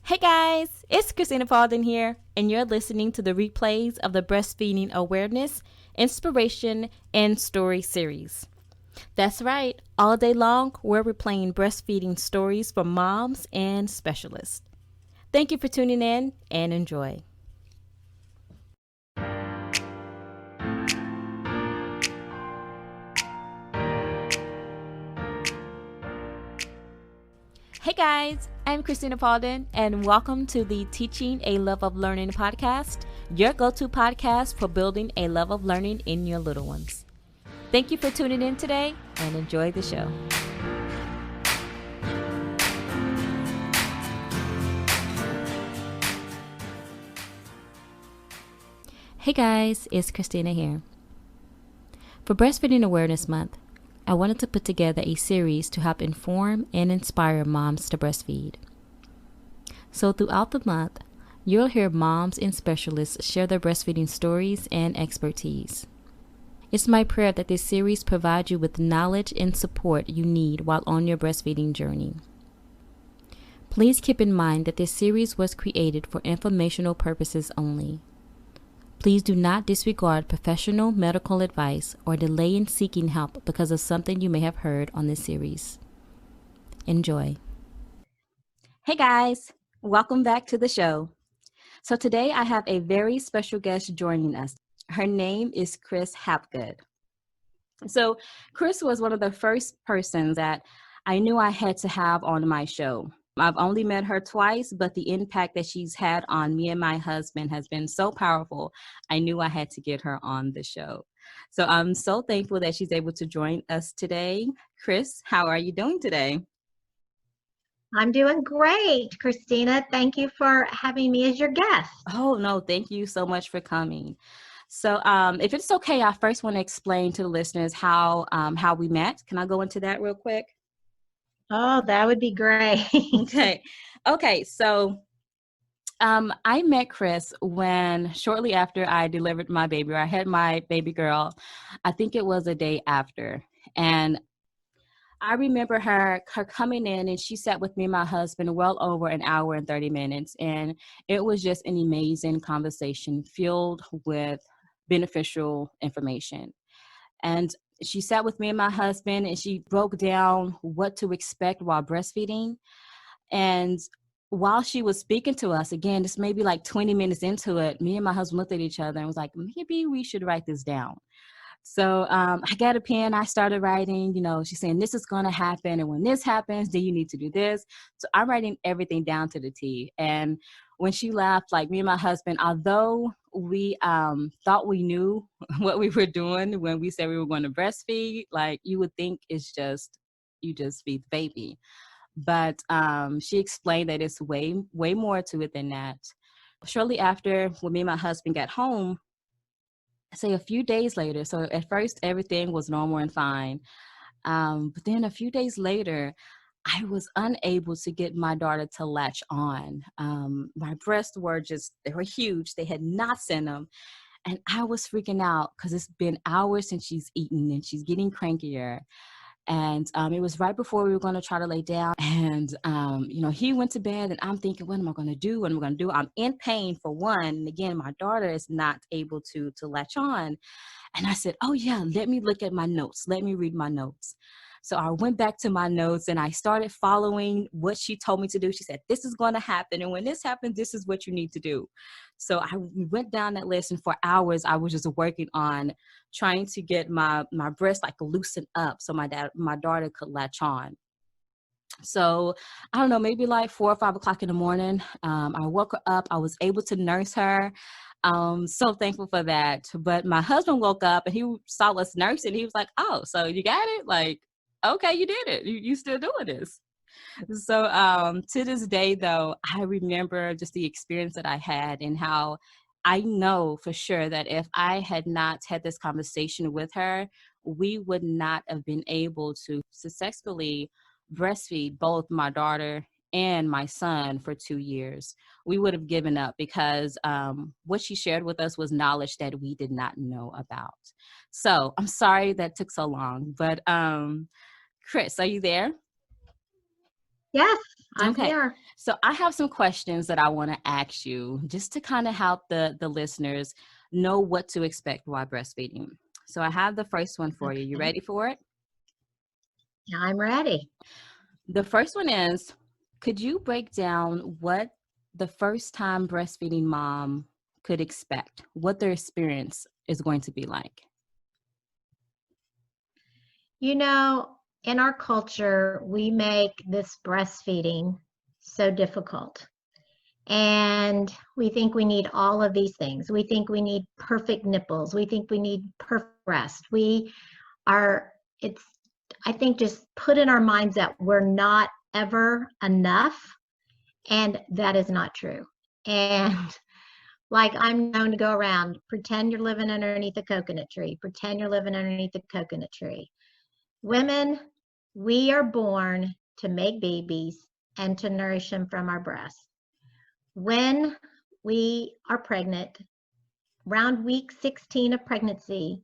Hey guys, it's Christina Paulden here, and you're listening to the replays of the Breastfeeding Awareness, Inspiration, and Story series. That's right, all day long, we're replaying breastfeeding stories from moms and specialists. Thank you for tuning in and enjoy. Hey guys, I'm Christina Paulden, and welcome to the Teaching a Love of Learning podcast, your go-to podcast for building a love of learning in your little ones. Thank you for tuning in today, and enjoy the show. Hey guys, it's Christina here. For Breastfeeding Awareness Month, I wanted to put together a series to help inform and inspire moms to breastfeed. So throughout the month, you'll hear moms and specialists share their breastfeeding stories and expertise. It's my prayer that this series provides you with knowledge and support you need while on your breastfeeding journey. Please keep in mind that this series was created for informational purposes only. Please do not disregard professional medical advice or delay in seeking help because of something you may have heard on this series. Enjoy. Hey guys, welcome back to the show. So today I have a very special guest joining us. Her name is Chris Hapgood. So Chris was one of the first persons that I knew I had to have on my show. I've only met her twice, but the impact that she's had on me and my husband has been so powerful. I knew I had to get her on the show. So I'm so thankful that she's able to join us today. Chris, how are you doing today? I'm doing great, Christina. Thank you for having me as your guest. Oh, no, thank you so much for coming. So if it's okay, I first want to explain to the listeners how we met. Can I go into that real quick? Oh, that would be great. Okay. So I met Chris when shortly after I delivered my baby, or I had my baby girl. I think it was a day after. And I remember her coming in, and she sat with me and my husband well over an hour and 30 minutes. And it was just an amazing conversation filled with beneficial information. And she sat with me and my husband, and she broke down what to expect while breastfeeding. And while she was speaking to us, again, this maybe like 20 minutes into it, me and my husband looked at each other and was like, maybe we should write this down. So I got a pen, I started writing, she's saying this is going to happen. And when this happens, then you need to do this. So I'm writing everything down to the T. And when she left, like me and my husband, although we thought we knew what we were doing when we said we were going to breastfeed, like you would think it's just, you just feed the baby. But she explained that it's way, way more to it than that. Shortly after, when me and my husband got home, say a few days later, so at first everything was normal and fine. But then a few days later, I was unable to get my daughter to latch on. My breasts were they were huge. They had knots in them. And I was freaking out because it's been hours since she's eaten and she's getting crankier. And it was right before we were going to try to lay down. And, he went to bed and I'm thinking, what am I going to do? What am I going to do? I'm in pain for one. And again, my daughter is not able to latch on. And I said, oh yeah, let me look at my notes. Let me read my notes. So I went back to my notes and I started following what she told me to do. She said, this is going to happen. And when this happens, this is what you need to do. So I went down that list, and for hours, I was just working on trying to get my breast like loosened up so my daughter could latch on. So I don't know, maybe like 4 or 5 o'clock in the morning, I woke her up. I was able to nurse her. So thankful for that. But my husband woke up and he saw us nursing. He was like, oh, so you got it? Like, okay, you did it. You still doing this. So to this day, though, I remember just the experience that I had and how I know for sure that if I had not had this conversation with her, we would not have been able to successfully breastfeed both my daughter and my son for 2 years. We would have given up because what she shared with us was knowledge that we did not know about. So I'm sorry that took so long, but Chris, are you there? Yes, I'm Okay. here. So I have some questions that I want to ask you just to kind of help the listeners know what to expect while breastfeeding. So I have the first one for you. You Okay, ready for it? I'm ready. The first one is, could you break down what the first time breastfeeding mom could expect, what their experience is going to be like? You know, in our culture, we make this breastfeeding so difficult. And we think we need all of these things. We think we need perfect nipples. We think we need perfect breast. We are, it's, I think, just put in our minds that we're not ever enough. And that is not true. And like I'm known to go around, pretend you're living underneath a coconut tree, pretend you're living underneath a coconut tree. Women, we are born to make babies and to nourish them from our breasts. When we are pregnant, around week 16 of pregnancy,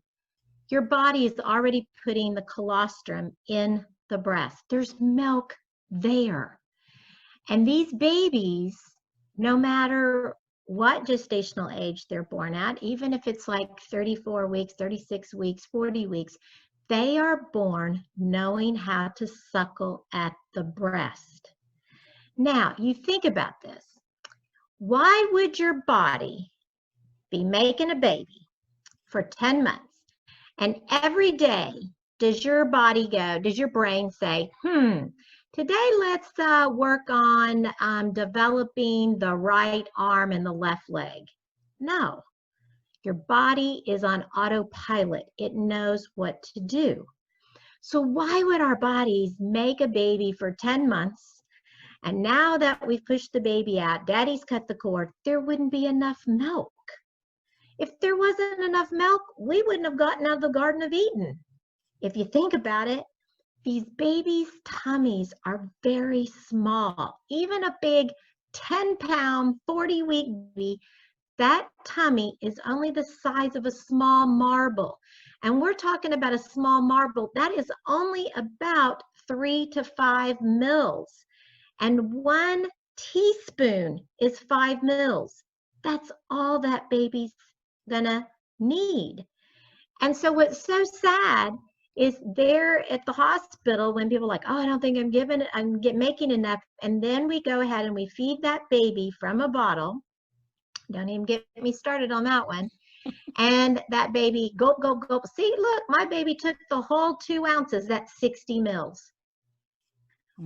your body is already putting the colostrum in the breast. There's milk there. And these babies, no matter what gestational age they're born at, even if it's like 34 weeks, 36 weeks, 40 weeks, they are born knowing how to suckle at the breast. Now, you think about this. Why would your body be making a baby for 10 months and every day does your body go, does your brain say, today let's work on developing the right arm and the left leg? No, your body is on autopilot. It knows what to do. So why would our bodies make a baby for 10 months? And now that we've pushed the baby out, daddy's cut the cord, there wouldn't be enough milk. If there wasn't enough milk, we wouldn't have gotten out of the Garden of Eden. If you think about it, these babies' tummies are very small. Even a big 10-pound, 40-week baby, that tummy is only the size of a small marble. And we're talking about a small marble that is only about 3 to 5 mils. And 1 teaspoon is 5 mils. That's all that baby's gonna need. And so what's so sad is there at the hospital when people are like, oh, I don't think I'm making enough. And then we go ahead and we feed that baby from a bottle. Don't even get me started on that one. And that baby, gulp, gulp, gulp. See, look, my baby took the whole 2 ounces. That's 60 mils.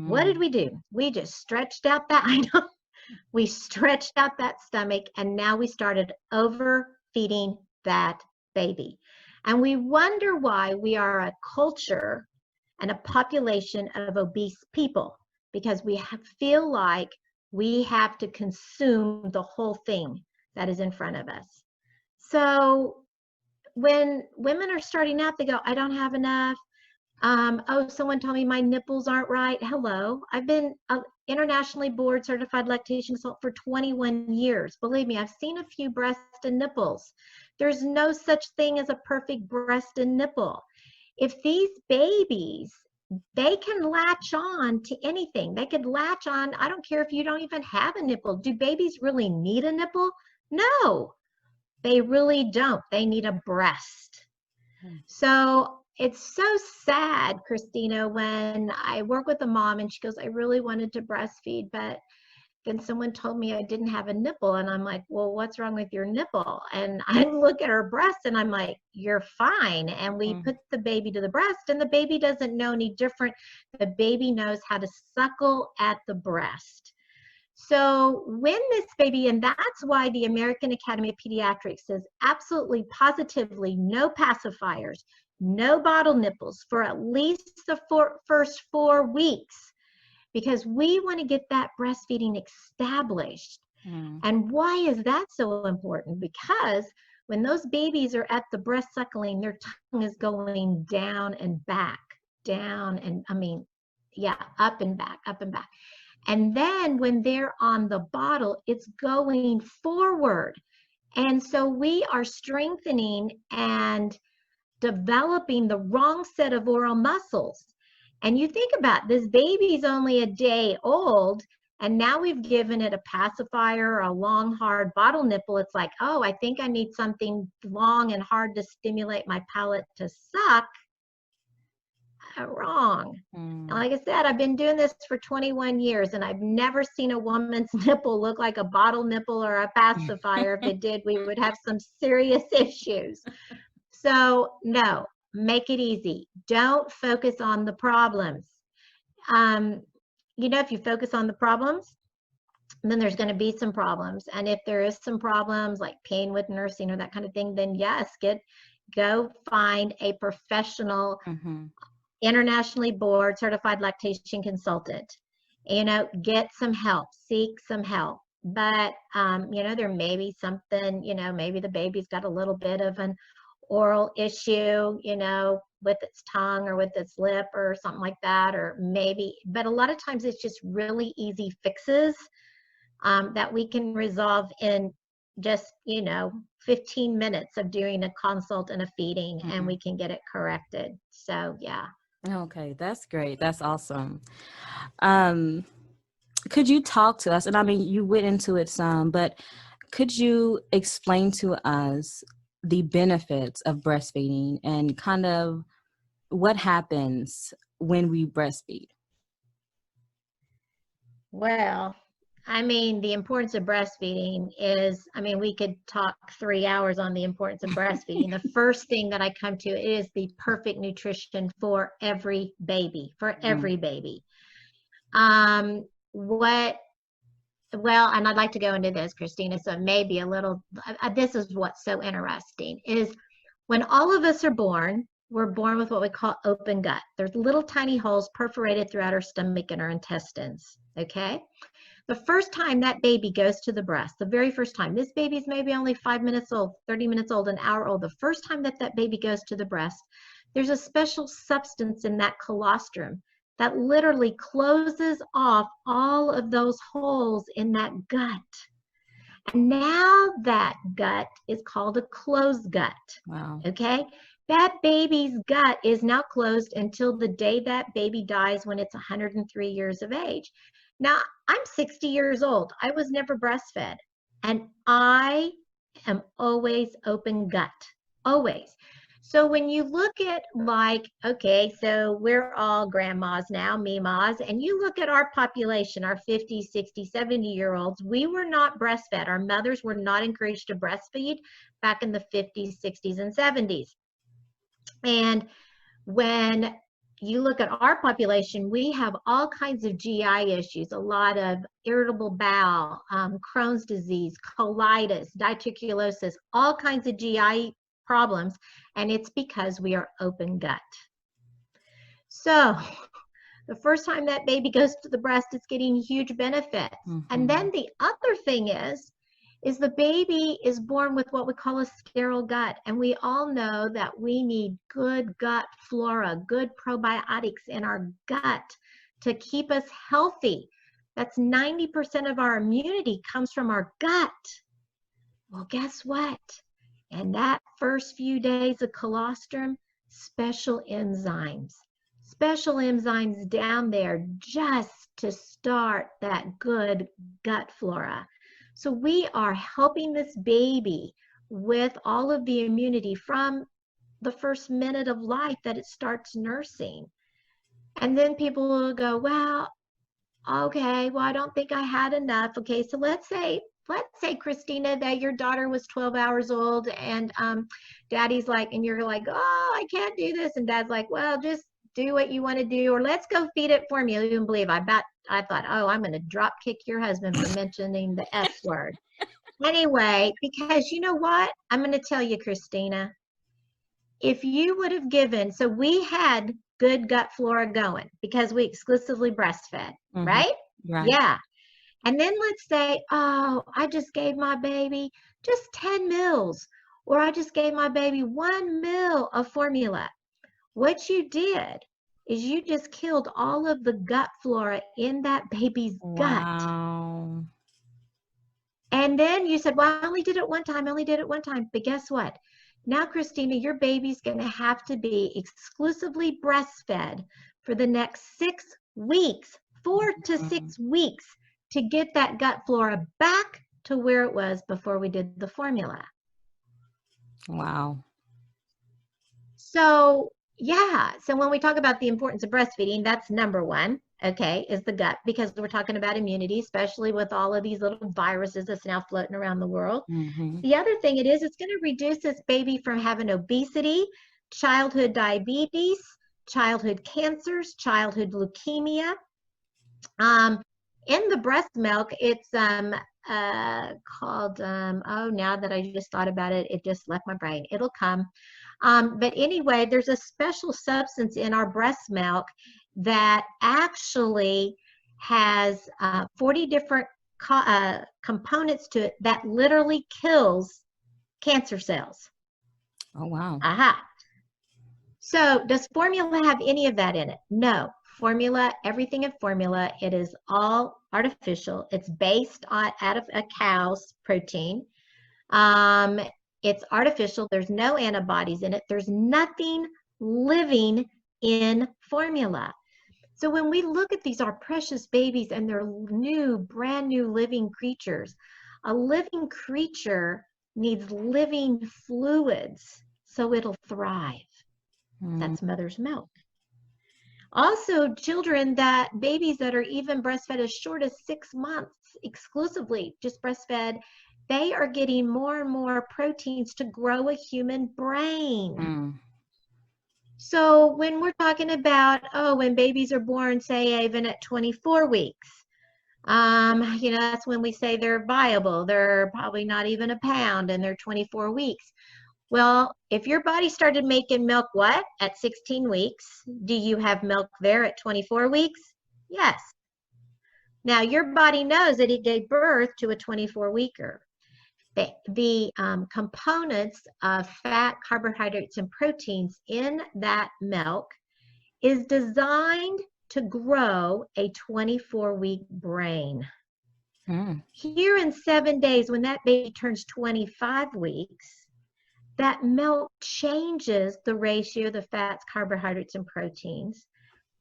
What did Mm, we do? We just stretched out that, I know, we stretched out that stomach and now we started overfeeding that baby. And we wonder why we are a culture and a population of obese people because we feel like we have to consume the whole thing that is in front of us. So when women are starting out, they go, I don't have enough. Oh, someone told me my nipples aren't right. Hello, I've been internationally board certified lactation consultant for 21 years. Believe me, I've seen a few breast and nipples. There's no such thing as a perfect breast and nipple. If these babies, they can latch on to anything. They could latch on, I don't care if you don't even have a nipple. Do babies really need a nipple? No, they really don't. They need a breast. mm, So it's so sad, Christina, when I work with a mom and she goes, I really wanted to breastfeed, but then someone told me I didn't have a nipple. And I'm like, well, what's wrong with your nipple? And I look at her breast and I'm like, you're fine. And we mm, put the baby to the breast and the baby doesn't know any different. The baby knows how to suckle at the breast. So when this baby, and that's why the American Academy of Pediatrics says absolutely positively no pacifiers, no bottle nipples for at least the first 4 weeks, because we want to get that breastfeeding established. mm, And why is that so important? Because when those babies are at the breast suckling, their tongue is going down and back, down and yeah, up and back, up and back. And then when they're on the bottle, it's going forward. And so we are strengthening and developing the wrong set of oral muscles. And you think about this baby's only a day old, and now we've given it a pacifier or a long, hard bottle nipple. It's like, oh, I think I need something long and hard to stimulate my palate to suck. Wrong. And Mm. like I said, I've been doing this for 21 years, and I've never seen a woman's nipple look like a bottle nipple or a pacifier. If it did, we would have some serious issues. So, no, make it easy. Don't focus on the problems. Um, if you focus on the problems, then there's going to be some problems. And if there is some problems like pain with nursing or that kind of thing, then yes, go find a professional, Mm-hmm. internationally board certified lactation consultant. Get some help, seek some help. But there may be something, maybe the baby's got a little bit of an oral issue, with its tongue or with its lip or something like that, or maybe, but a lot of times it's just really easy fixes that we can resolve in just 15 minutes of doing a consult and a feeding, and Mm-hmm. we can get it corrected. So yeah. Okay, that's great. That's awesome. Um, could you talk to us? And I mean, you went into it some, but could you explain to us the benefits of breastfeeding and kind of what happens when we breastfeed? Well, I mean, the importance of breastfeeding is, I mean, we could talk 3 hours on the importance of breastfeeding. The first thing that I come to is the perfect nutrition for every baby, for Mm. every baby. What, well, and I'd like to go into this, Christina, so it may be a little, this is what's so interesting, is when all of us are born, we're born with what we call open gut. There's little tiny holes perforated throughout our stomach and our intestines, okay? The first time that baby goes to the breast, the very first time, this baby's maybe only 5 minutes old, 30 minutes old, an hour old. The first time that that baby goes to the breast, there's a special substance in that colostrum that literally closes off all of those holes in that gut. And now that gut is called a closed gut. Wow. Okay? That baby's gut is now closed until the day that baby dies when it's 103 years of age. Now, I'm 60 years old. I was never breastfed. And I am always open gut, always. So when you look at okay, so we're all grandmas now, memas, and you look at our population, our 50, 60, 70-year-olds, we were not breastfed. Our mothers were not encouraged to breastfeed back in the 50s, 60s, and 70s. And when you look at our population, we have all kinds of GI issues, a lot of irritable bowel, Crohn's disease, colitis, diverticulosis, all kinds of GI problems, and it's because we are open gut. So the first time that baby goes to the breast, it's getting huge benefits. Mm-hmm. And then the other thing is the baby is born with what we call a sterile gut. And we all know that we need good gut flora, good probiotics in our gut to keep us healthy. That's 90% of our immunity comes from our gut. Well, guess what? And that first few days of colostrum, special enzymes down there just to start that good gut flora. So we are helping this baby with all of the immunity from the first minute of life that it starts nursing. And then people will go, well, okay, well, I don't think I had enough. Okay, so let's say, Christina, that your daughter was 12 hours old and daddy's like, and you're like, oh, I can't do this. And dad's like, well, just do what you want to do, or let's go feed it formula. You wouldn't believe, I thought, oh, I'm going to drop kick your husband for mentioning the F word. Anyway, because you know what? I'm going to tell you, Christina, if you would have given, so we had good gut flora going because we exclusively breastfed, Mm-hmm. right? Right. Yeah. And then let's say, oh, I just gave my baby just 10 mils, or I just gave my baby 1 mil of formula. What you did is you just killed all of the gut flora in that baby's gut. Wow. And then you said, well, I only did it one time. But guess what? Now, Christina, your baby's going to have to be exclusively breastfed for the next 6 weeks, 4 to 6 weeks, to get that gut flora back to where it was before we did the formula. Wow. So, yeah. So when we talk about the importance of breastfeeding, that's number one, okay, is the gut, because we're talking about immunity, especially with all of these little viruses that's now floating around the world. Mm-hmm. The other thing it is, it's going to reduce this baby from having obesity, childhood diabetes, childhood cancers, childhood leukemia. In the breast milk, it's called, oh, now that I just thought about it, it just left my brain. It'll come. But anyway, there's a special substance in our breast milk that actually has 40 different components to it that literally kills cancer cells. Oh, wow. Aha. So does formula have any of that in it? No. Formula, everything in formula, it is all artificial. It's based on out of a cow's protein. It's artificial. There's no antibodies in it. There's nothing living in formula. So when we look at these, our precious babies, and they're new, brand new living creatures, a living creature needs living fluids so it'll thrive. That's mother's milk. Also, babies that are even breastfed as short as 6 months, exclusively just breastfed, they are getting more and more proteins to grow a human brain. So when we're talking about, when babies are born, say even at 24 weeks, that's when we say they're viable. They're probably not even a pound and they're 24 weeks. Well, if your body started making milk, at 16 weeks, do you have milk there at 24 weeks? Yes. Now, your body knows that it gave birth to a 24-weeker. The components of fat, carbohydrates, and proteins in that milk is designed to grow a 24-week brain. Here in 7 days, when that baby turns 25 weeks, that milk changes the ratio of the fats, carbohydrates, and proteins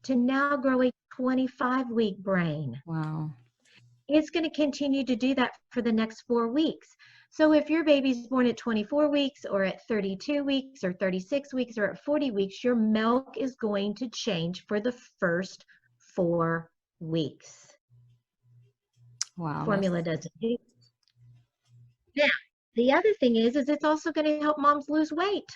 to now grow a 25-week brain. Wow. It's going to continue to do that for the next 4 weeks. So if your baby's born at 24 weeks or at 32 weeks or 36 weeks or at 40 weeks, your milk is going to change for the first 4 weeks. Wow. Formula doesn't do it. Now, the other thing is it's also going to help moms lose weight.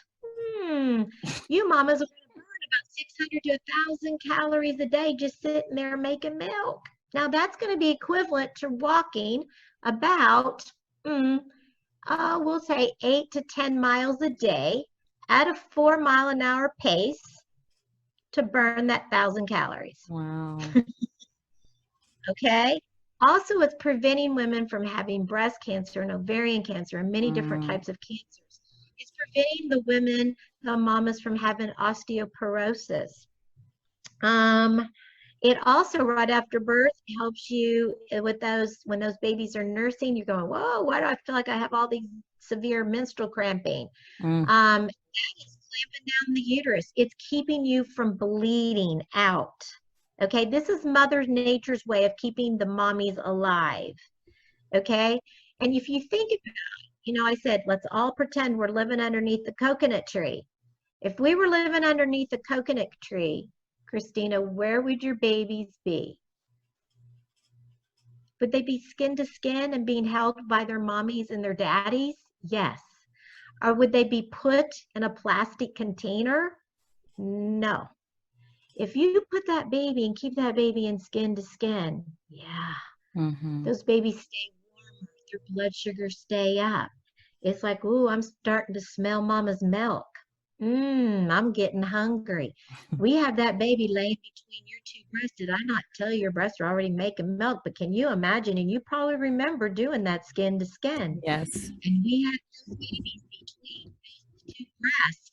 You mamas are going to burn about 600 to 1,000 calories a day just sitting there making milk. Now, that's going to be equivalent to walking about, we'll say 8 to 10 miles a day at a 4-mile-an-hour pace to burn that 1,000 calories. Wow. Okay? Also, it's preventing women from having breast cancer and ovarian cancer and many different types of cancers. It's preventing the women, the mamas, from having osteoporosis. It also, right after birth, helps you with those, when those babies are nursing, you're going, whoa, why do I feel like I have all these severe menstrual cramping? That is clamping down the uterus. It's keeping you from bleeding out. Okay, this is Mother Nature's way of keeping the mommies alive. Okay, and if you think about it, I said, let's all pretend we're living underneath the coconut tree. If we were living underneath the coconut tree, Christina, where would your babies be? Would they be skin to skin and being held by their mommies and their daddies? Yes. Or would they be put in a plastic container? No. If you put that baby and keep that baby in skin to skin, those babies stay warmer, their blood sugars stay up. It's like, ooh, I'm starting to smell mama's milk. I'm getting hungry. We have that baby laying between your two breasts. Did I not tell you your breasts are already making milk? But can you imagine? And you probably remember doing that skin to skin. Yes. And we had those babies between those two breasts.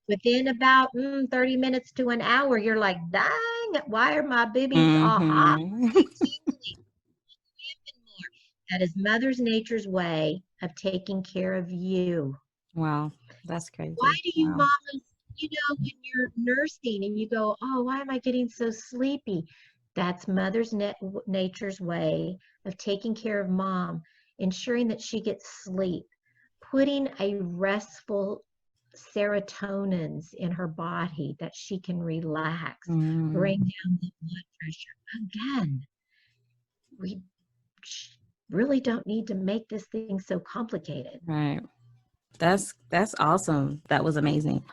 Within about 30 minutes to an hour, you're like, dang, why are my babies all hot? That is Mother Nature's way of taking care of you. Wow, that's crazy. Why do you mamas When you're nursing and you go, oh, why am I getting so sleepy? That's nature's way of taking care of mom, ensuring that she gets sleep, putting a restful serotonins in her body that she can relax, Mm, bring down the blood pressure. Again, we really don't need to make this thing so complicated. right. That's awesome. That was amazing.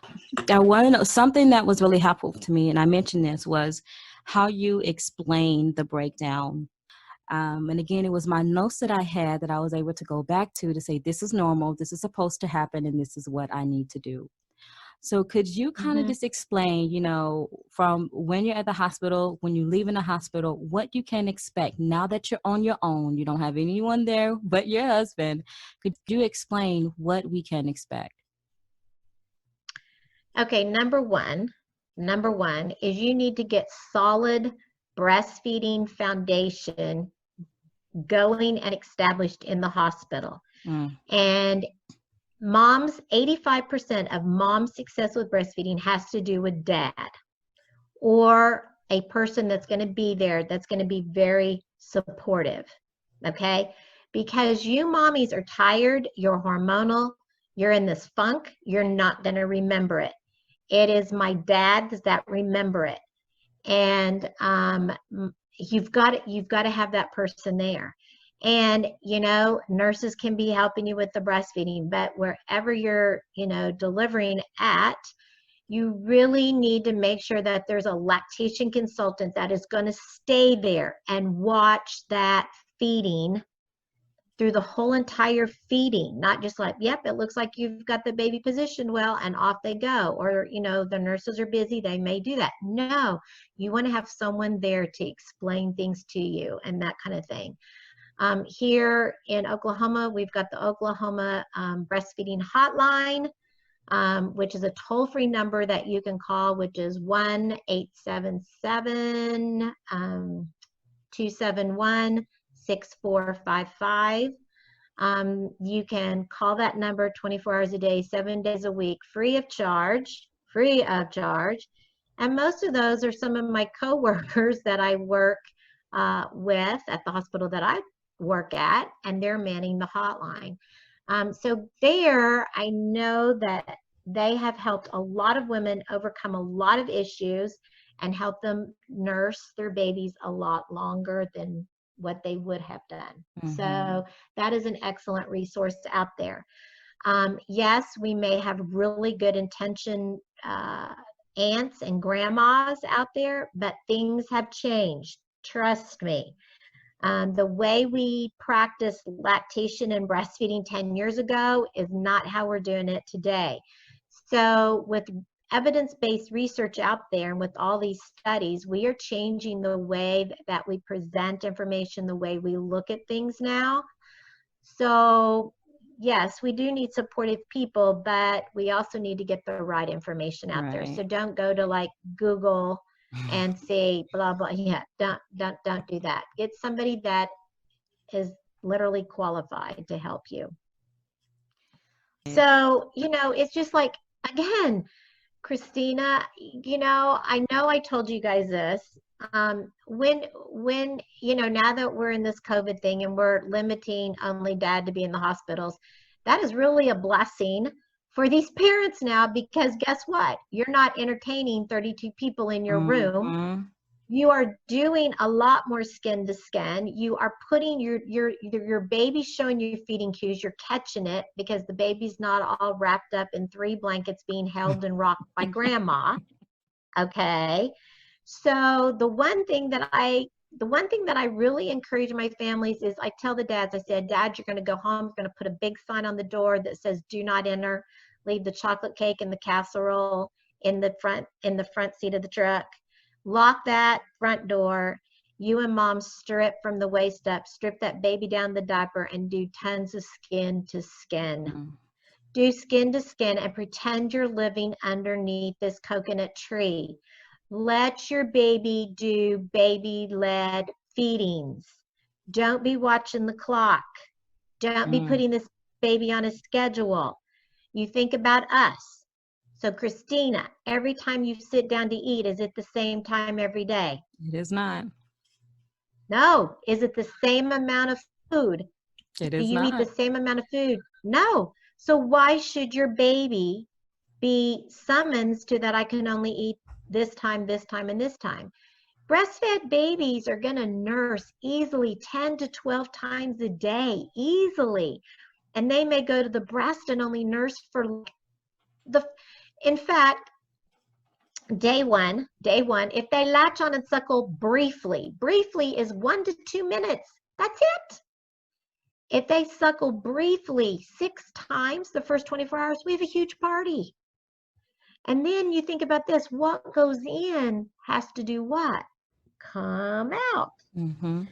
I want to know something that was really helpful to me, and I mentioned this was how you explain the breakdown. And again, it was my notes that I had that I was able to go back to say, this is normal, this is supposed to happen, and this is what I need to do. So could you kind of Mm-hmm. just explain, from when you're at the hospital, when you leave in the hospital, what you can expect now that you're on your own, you don't have anyone there but your husband. Could you explain what we can expect? Okay, number one is you need to get solid breastfeeding foundation going and established in the hospital. Mm, And 85% of mom's success with breastfeeding has to do with dad or a person that's going to be there that's going to be very supportive. Okay? Because you mommies are tired, you're hormonal, you're in this funk, you're not going to remember it. It is my dads that remember it. And you've got to have that person there. And nurses can be helping you with the breastfeeding, but wherever you're delivering at, you really need to make sure that there's a lactation consultant that is going to stay there and watch that feeding through the whole entire feeding, not just like, yep, it looks like you've got the baby positioned well and off they go. Or, the nurses are busy, they may do that. No, you want to have someone there to explain things to you and that kind of thing. Here in Oklahoma, we've got the Oklahoma breastfeeding hotline, which is a toll-free number that you can call, which is 1-877 271 6455. You can call that number 24 hours a day, 7 days a week, free of charge, free of charge. And most of those are some of my coworkers that I work with at the hospital that I work at, and they're manning the hotline. So there, I know that they have helped a lot of women overcome a lot of issues and help them nurse their babies a lot longer than what they would have done. mm-hmm. So that is an excellent resource out there. Yes, we may have really good intention aunts and grandmas out there, but things have changed. Trust me. The way we practiced lactation and breastfeeding 10 years ago is not how we're doing it today. So, with evidence-based research out there and with all these studies, we are changing the way that we present information, the way we look at things now. So, yes, we do need supportive people, but we also need to get the right information out there. Right. So don't go to like Google and say blah blah. Yeah, don't do that. Get somebody that is literally qualified to help you. So, it's just like, again, Christina, I know I told you guys this. When now that we're in this COVID thing and we're limiting only dad to be in the hospitals, that is really a blessing for these parents now, because guess what? You're not entertaining 32 people in your room. Mm-hmm. You are doing a lot more skin to skin. You are putting your baby showing you feeding cues. You're catching it because the baby's not all wrapped up in 3 blankets being held and rocked by grandma. Okay. So the one thing that I really encourage my families is, I tell the dads, I said, Dad, you're going to go home. We're going to put a big sign on the door that says, do not enter. Leave the chocolate cake and the casserole in the front seat of the truck. Lock that front door. You and mom strip from the waist up, strip that baby down the diaper, and do tons of skin to skin. Do skin to skin and pretend you're living underneath this coconut tree. Let your baby do baby-led feedings. Don't be watching the clock. Don't be Mm, putting this baby on a schedule. You think about us. So, Christina, every time you sit down to eat, is it the same time every day? It is not. No. Is it the same amount of food? It Do is you eat the not. same amount of food? No. So, why should your baby be summoned to that I can only eat this time, and this time? Breastfed babies are going to nurse easily 10 to 12 times a day, easily. And they may go to the breast and only nurse for the, in fact, day one, if they latch on and suckle briefly is 1 to 2 minutes. That's it. If they suckle briefly 6 times the first 24 hours, we have a huge party. And then you think about this, what goes in has to do what? Come out. Mm-hmm.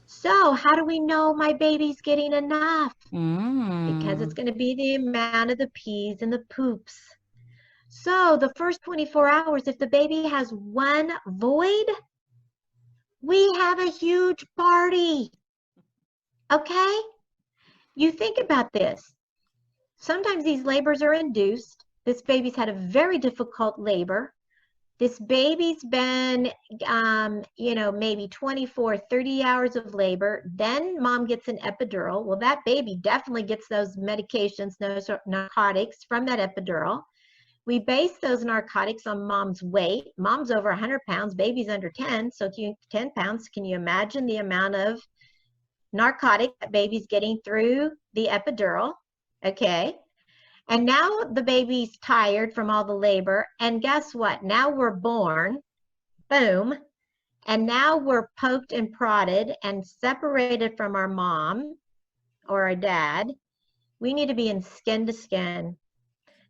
So how do we know my baby's getting enough? Because it's Mm. going to be the amount of the pees and the poops. So the first 24 hours, if the baby has one void, we have a huge party. Okay? You think about this. Sometimes these labors are induced. This baby's had a very difficult labor. This baby's been, maybe 24, 30 hours of labor. Then mom gets an epidural. Well, that baby definitely gets those medications, those narcotics from that epidural. We base those narcotics on mom's weight. Mom's over 100 pounds, baby's under 10, so 10 pounds. Can you imagine the amount of narcotic that baby's getting through the epidural? Okay. And now the baby's tired from all the labor. And guess what? Now we're born. Boom. And now we're poked and prodded and separated from our mom or our dad. We need to be in skin to skin.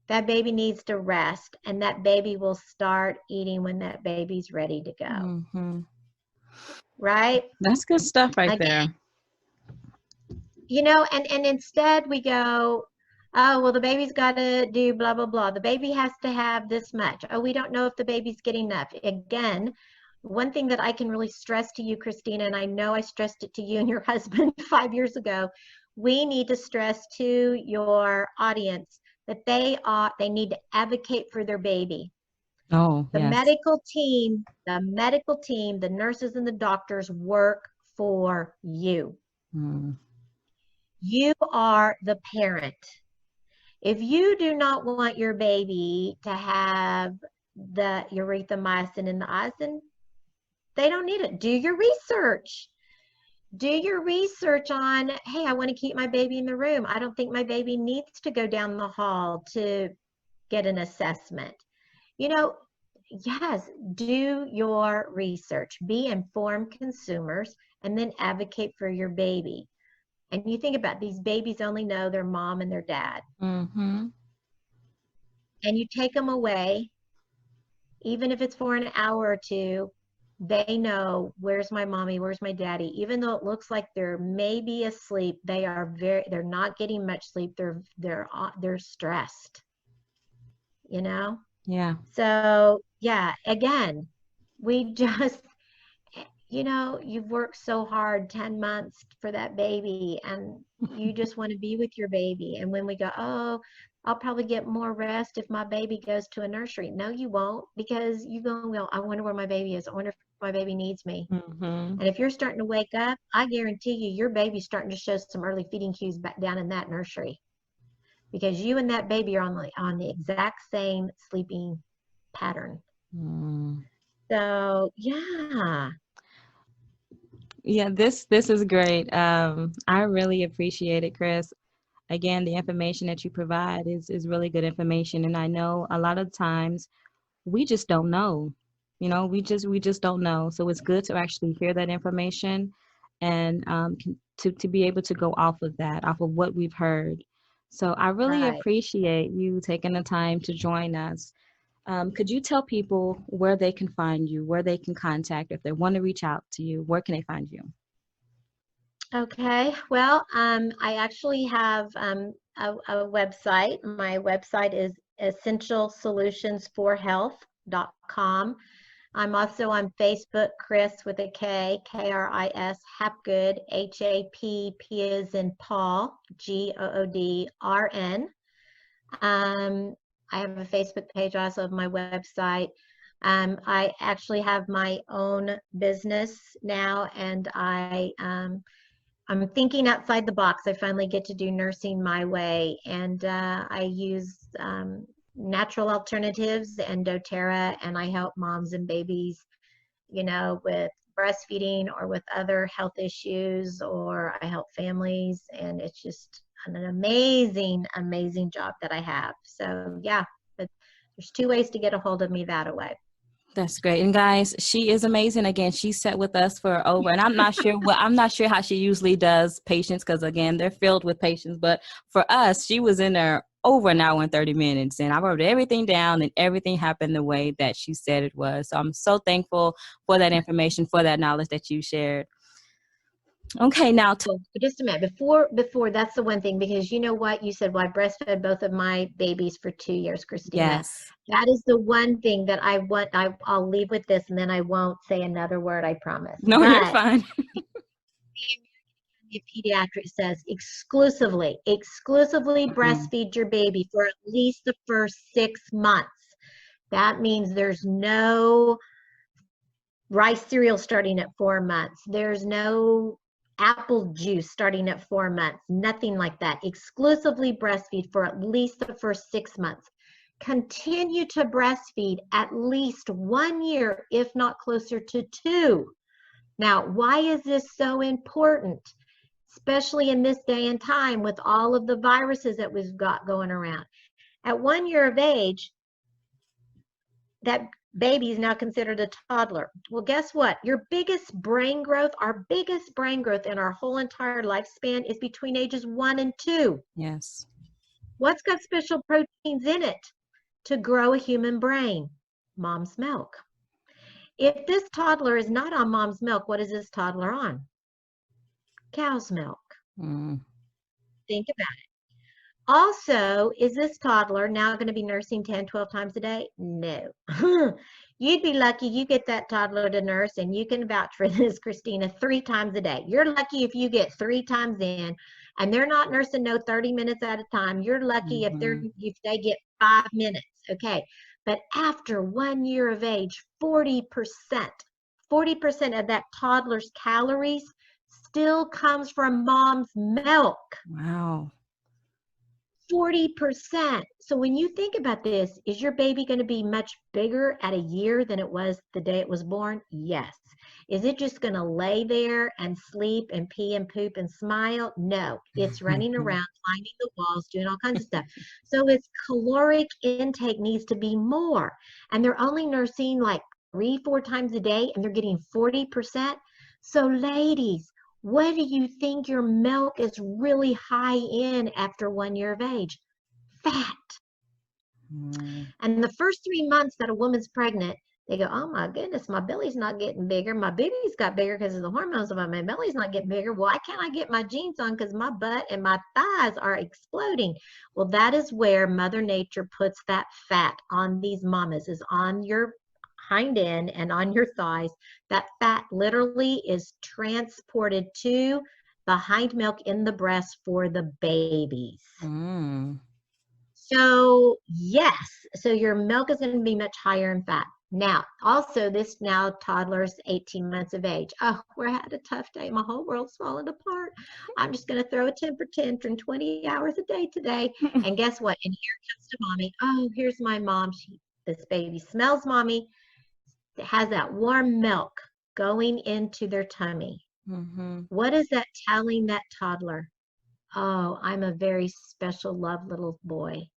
That baby needs to rest, and that baby will start eating when that baby's ready to go. Mm-hmm. Right? That's good stuff right Again, there. and instead we go, oh, well, the baby's got to do blah, blah, blah. The baby has to have this much. Oh, we don't know if the baby's getting enough. Again, one thing that I can really stress to you, Christina, and I know I stressed it to you and your husband 5 years ago, we need to stress to your audience that they need to advocate for their baby. Oh, The yes. medical team, the nurses and the doctors work for you. Mm. You are the parent. If you do not want your baby to have the erythromycin in the eyes, then they don't need it. Do your research. Do your research on, hey, I want to keep my baby in the room. I don't think my baby needs to go down the hall to get an assessment. Yes, do your research. Be informed consumers and then advocate for your baby. And you think about these babies only know their mom and their dad. Mm-hmm. And you take them away, even if it's for an hour or two, they know where's my mommy, where's my daddy. Even though it looks like they're maybe asleep, they're not getting much sleep. They're stressed, you know? Yeah. So yeah, again, we just, you've worked so hard 10 months for that baby, and you just want to be with your baby. And when we go, oh, I'll probably get more rest if my baby goes to a nursery. No, you won't, because you're going, well, I wonder where my baby is. I wonder if my baby needs me. Mm-hmm. And if you're starting to wake up, I guarantee you, your baby's starting to show some early feeding cues back down in that nursery, because you and that baby are on the exact same sleeping pattern. Mm. So yeah. Yeah, this is great. I really appreciate it, Chris. Again, the information that you provide is really good information, and I know a lot of times we just don't know. We just don't know. So it's good to actually hear that information and to be able to go off of that, off of what we've heard. So I really Right. appreciate you taking the time to join us. Could you tell people where they can find you, where they can contact if they want to reach out to you? Where can they find you? Okay. Well, I actually have a website. My website is essentialsolutionsforhealth.com. I'm also on Facebook, Chris with a K, Kris, Hapgood, HAP, P as in Paul, GOODRN. Um, I have a Facebook page. I also have my website. I actually have my own business now, and I'm thinking outside the box. I finally get to do nursing my way, and I use natural alternatives and doTERRA, and I help moms and babies, with breastfeeding or with other health issues, or I help families, and it's just an amazing, amazing job that I have. So yeah, but there's two ways to get a hold of me that way. That's great. And guys, she is amazing. Again, she sat with us for over, and I'm not sure how she usually does patients, because again, they're filled with patients. But for us, she was in there over an hour and 30 minutes, and I wrote everything down, and everything happened the way that she said it was. So I'm so thankful for that information, for that knowledge that you shared. Okay, now Well, just a minute. Before that's the one thing, because you know what? You said, well, I breastfed both of my babies for 2 years, Christina. yes. That is the one thing that I want. I'll leave with this, and then I won't say another word, I promise. No, you're But fine. the pediatric says exclusively Mhm. breastfeed your baby for at least the first 6 months. That means there's no rice cereal starting at 4 months. There's no apple juice starting at 4 months. Nothing like that. Exclusively breastfeed for at least the first 6 months. Continue to breastfeed at least 1 year, if not closer to 2. Now, why is this so important? Especially in this day and time with all of the viruses that we've got going around. At 1 year of age, that baby is now considered a toddler. Well, guess what? Your biggest brain growth, our biggest brain growth in our whole entire lifespan is between ages 1 and 2. Yes. What's got special proteins in it to grow a human brain? Mom's milk. If this toddler is not on mom's milk, what is this toddler on? Cow's milk. Mm. Think about it. Also, is this toddler now going to be nursing 10, 12 times a day? No. You'd be lucky you get that toddler to nurse, and you can vouch for this, Christina, 3 times a day. You're lucky if you get 3 times in, and they're not nursing no 30 minutes at a time. You're lucky if Mhm. they get 5 minutes. Okay. But after 1 year of age, 40% of that toddler's calories still comes from mom's milk. Wow. 40%. So when you think about this, is your baby going to be much bigger at a year than it was the day it was born? Yes. Is it just going to lay there and sleep and pee and poop and smile? No. It's running around, climbing the walls, doing all kinds of stuff. So its caloric intake needs to be more. And they're only nursing like 3, 4 times a day, and they're getting 40%. So ladies, what do you think your milk is really high in after 1 year of age? Fat. Mm. And the first 3 months that a woman's pregnant, they go, oh my goodness, my belly's not getting bigger. My baby's got bigger because of the hormones, but my belly's not getting bigger. Why can't I get my jeans on? Because my butt and my thighs are exploding. Well, that is where Mother Nature puts that fat on these mamas, is on your hind end and on your thighs. That fat literally is transported to the hind milk in the breast for the babies. Mm. So yes, so your milk is going to be much higher in fat. Now, also this now toddler's 18 months of age. Oh, we're had a tough day. My whole world's falling apart. I'm just going to throw a temper tantrum 20 hours a day today. And guess what? And here comes to mommy. Oh, here's my mom. This baby smells mommy. It has that warm milk going into their tummy. Mhm. What is that telling that toddler? Oh, I'm a very special, loved little boy.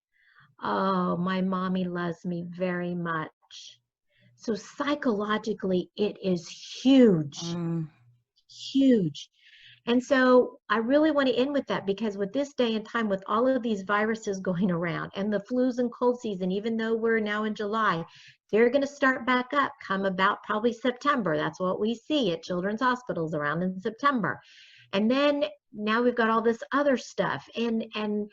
Oh, my mommy loves me very much. So psychologically, it is huge, Mm. huge. And so I really want to end with that, because with this day and time, with all of these viruses going around and the flus and cold season, even though we're now in July, they're going to start back up come about probably September. That's what we see at children's hospitals around in September. And then now we've got all this other stuff, and and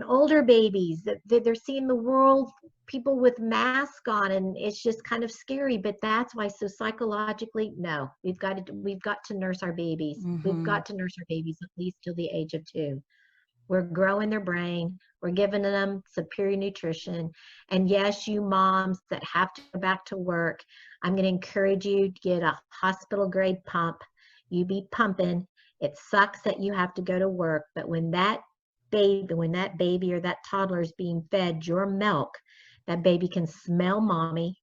older babies that they're seeing the world, people with masks on, and it's just kind of scary. But that's why, so psychologically, no, we've got to nurse our babies. We've Mhm. got to nurse our babies at least till the age of 2. We're growing their brain. We're giving them superior nutrition. And yes, you moms that have to go back to work, I'm going to encourage you to get a hospital grade pump. You be pumping. It sucks that you have to go to work, but when that baby or that toddler is being fed your milk, that baby can smell mommy.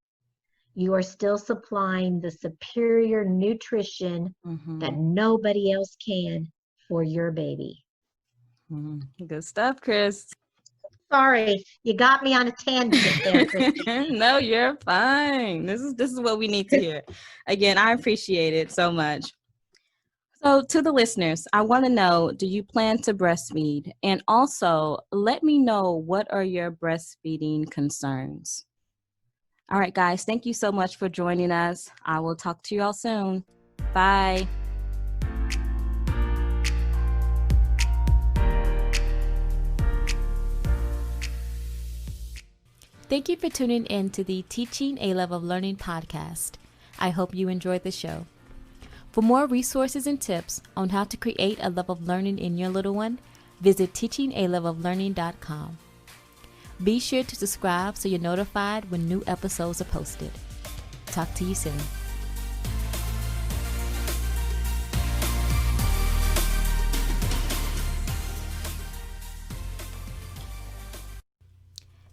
You are still supplying the superior nutrition that nobody else can for your baby. Good stuff, Chris. Sorry, you got me on a tangent there, Christine. No, you're fine. This is what we need to hear. Again, I appreciate it so much. So, to the listeners, I want to know, do you plan to breastfeed? And also, let me know, what are your breastfeeding concerns? All right, guys, thank you so much for joining us. I will talk to you all soon. Bye. Thank you for tuning in to the Teaching a Love of Learning podcast. I hope you enjoyed the show. For more resources and tips on how to create a love of learning in your little one, visit teachingaloveoflearning.com. Be sure to subscribe so you're notified when new episodes are posted. Talk to you soon.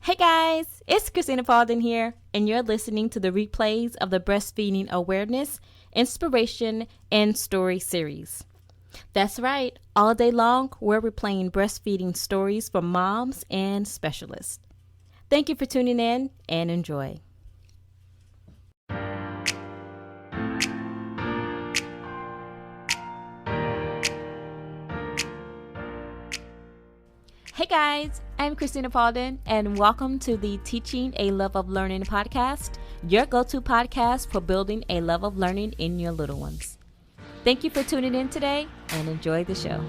Hey guys, it's Christina Paulden here, and you're listening to the replays of the Breastfeeding Awareness, Inspiration, and Story series. That's right, all day long, we're replaying breastfeeding stories from moms and specialists. Thank you for tuning in and enjoy. Hey guys, I'm Christina Paulden, and welcome to the Teaching a Love of Learning podcast, your go-to podcast for building a love of learning in your little ones. Thank you for tuning in today, and enjoy the show.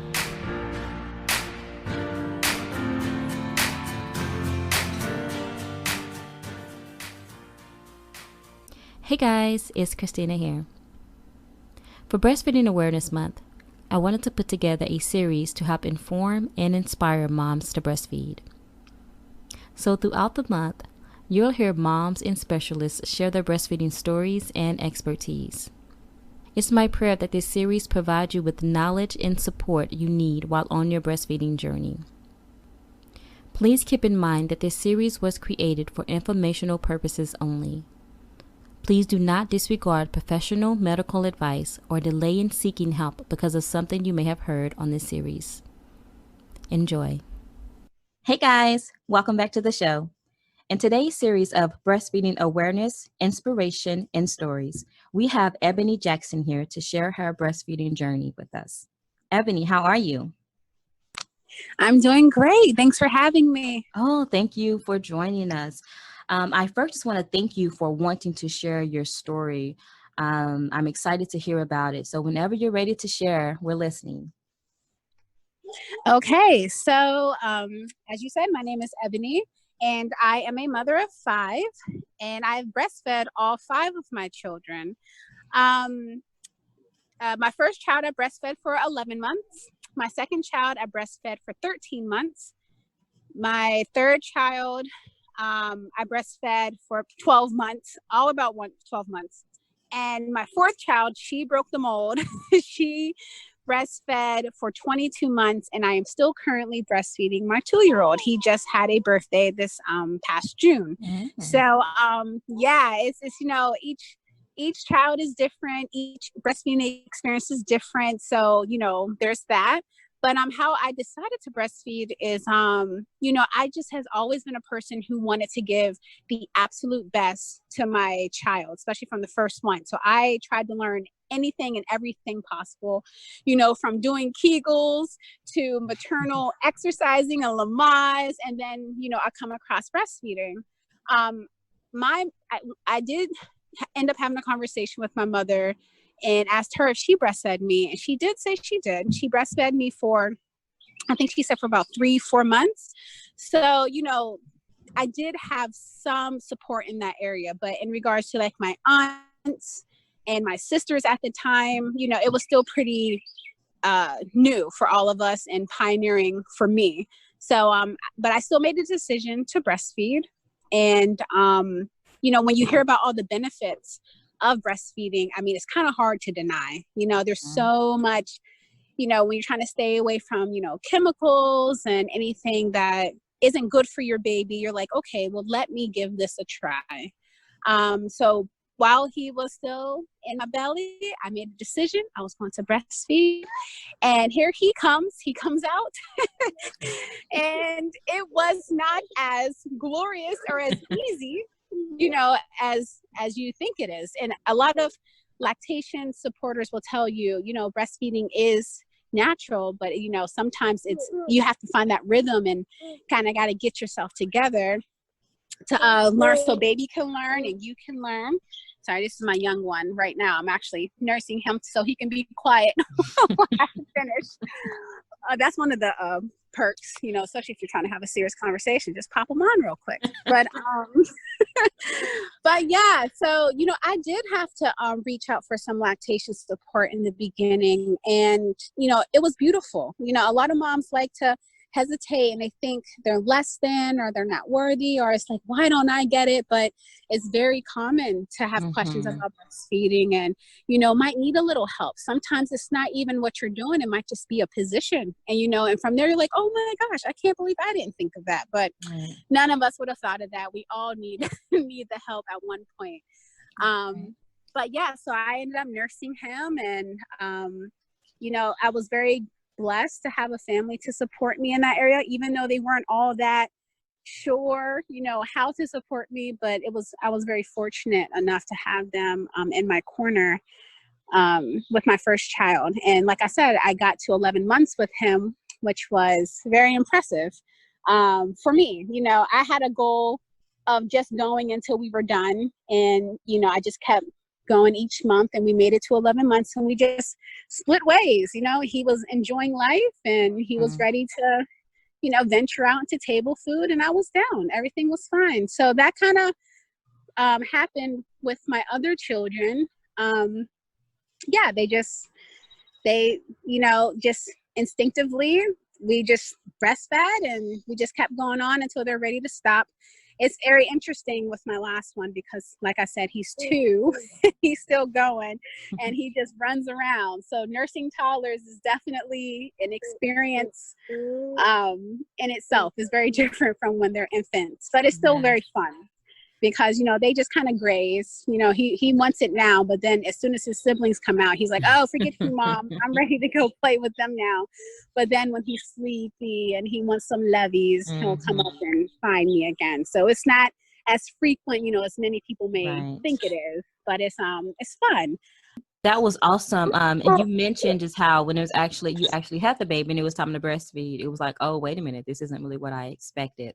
Hey guys, it's Christina here. For Breastfeeding Awareness Month, I wanted to put together a series to help inform and inspire moms to breastfeed. So throughout the month, you'll hear moms and specialists share their breastfeeding stories and expertise. It's my prayer that this series provides you with the knowledge and support you need while on your breastfeeding journey. Please keep in mind that this series was created for informational purposes only. Please do not disregard professional medical advice or delay in seeking help because of something you may have heard on this series. Enjoy. Hey guys, welcome back to the show. In today's series of Breastfeeding Awareness, Inspiration, and Stories, we have Ebony Jackson here to share her breastfeeding journey with us. Ebony, how are you? I'm doing great. Thanks for having me. Oh, thank you for joining us. I first just want to thank you for wanting to share your story. I'm excited to hear about it. So whenever you're ready to share, we're listening. Okay, so as you said, my name is Ebony, and I am a mother of 5, and I've breastfed all 5 of my children. My first child I breastfed for 11 months. My second child I breastfed for 13 months. My third child I breastfed for 12 months, all about 12 months. And my fourth child, she broke the mold. She breastfed for 22 months, and I am still currently breastfeeding my 2-year-old. He just had a birthday this past June. Mm-hmm. So yeah, it's each child is different. Each breastfeeding experience is different. So, there's that. But how I decided to breastfeed is, I just has always been a person who wanted to give the absolute best to my child, especially from the first one. So I tried to learn anything and everything possible, from doing Kegels to maternal exercising and Lamaze. And then, I come across breastfeeding. I did end up having a conversation with my mother and asked her if she breastfed me. And she did say she did. She breastfed me for, I think she said for about 3-4 months. So, I did have some support in that area. But in regards to like my aunts and my sisters at the time, it was still pretty new for all of us and pioneering for me. So, but I still made the decision to breastfeed. And, you know, when you hear about all the benefits of breastfeeding, I mean, it's kind of hard to deny. You know, there's so much, you know, when you're trying to stay away from, you know, chemicals and anything that isn't good for your baby, you're like, okay, well, let me give this a try. So while he was still in my belly, I made a decision. I was going to breastfeed. And here he comes out. And it was not as glorious or as easy, you know, as you think it is. And a lot of lactation supporters will tell you, you know, breastfeeding is natural, but, you know, sometimes you have to find that rhythm and kind of got to get yourself together to learn so baby can learn and you can learn. Sorry, this is my young one right now. I'm actually nursing him so he can be quiet when I finish. That's one of the perks, you know, especially if you're trying to have a serious conversation, just pop them on real quick. But but yeah, so, you know, I did have to reach out for some lactation support in the beginning, and, you know, it was beautiful. You know, a lot of moms like to hesitate and they think they're less than, or they're not worthy, or it's like, why don't I get it? But it's very common to have questions about breastfeeding and, you know, might need a little help. Sometimes it's not even what you're doing. It might just be a position. And, you know, and from there, you're like, oh my gosh, I can't believe I didn't think of that. But none of us would have thought of that. We all need the help at one point. But yeah, so I ended up nursing him, and, you know, I was very blessed to have a family to support me in that area, even though they weren't all that sure, you know, how to support me. But I was very fortunate enough to have them in my corner with my first child. And like I said, I got to 11 months with him, which was very impressive for me. You know, I had a goal of just going until we were done. And, you know, I just kept going each month, and we made it to 11 months, and we just split ways. You know, he was enjoying life, and he was ready to, you know, venture out into table food, and I was down. Everything was fine. So that kind of happened with my other children. Yeah, they, you know, just instinctively, we just breastfed, and we just kept going on until they're ready to stop. It's very interesting with my last one because, like I said, he's 2, he's still going, and he just runs around. So nursing toddlers is definitely an experience in itself. It's very different from when they're infants, but it's still very fun because, you know, they just kind of graze. You know, he wants it now, but then as soon as his siblings come out, he's like, oh, forget you, Mom. I'm ready to go play with them now. But then when he's sleepy and he wants some levies, he'll come up and find me again. So it's not as frequent, you know, as many people may think it is, but it's fun. That was awesome. And you mentioned just how when it was you actually had the baby and it was time to breastfeed, it was like, oh, wait a minute, this isn't really what I expected.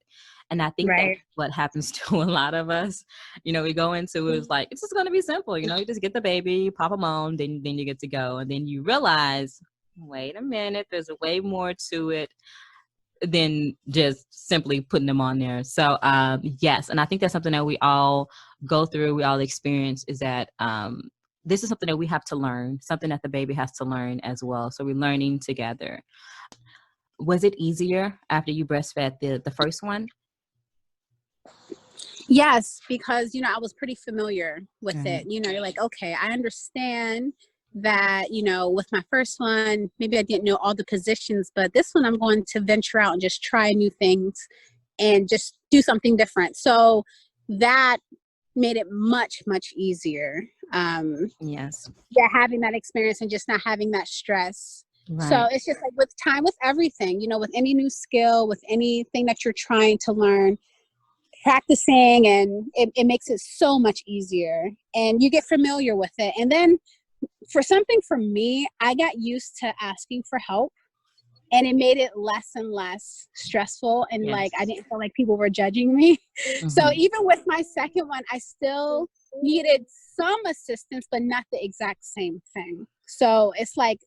And I think that's what happens to a lot of us. You know, we go into it was like, it's just going to be simple. You know, you just get the baby, pop them on, then you get to go. And then you realize, wait a minute, there's way more to it than just simply putting them on there. So yes, and I think that's something that we all go through, we all experience, is that this is something that we have to learn, something that the baby has to learn as well. So we're learning together. Was it easier after you breastfed the first one? Yes, because, you know, I was pretty familiar with it. You know, you're like, okay, I understand that, you know, with my first one, maybe I didn't know all the positions, but this one I'm going to venture out and just try new things and just do something different. So that made it much, much easier. Yes. Yeah, having that experience and just not having that stress. So it's just like with time, with everything, you know, with any new skill, with anything that you're trying to learn, practicing, and it makes it so much easier, and you get familiar with it. And then for me, I got used to asking for help, and it made it less and less stressful, and like I didn't feel like people were judging me. So even with my second one, I still needed some assistance, but not the exact same thing. So it's like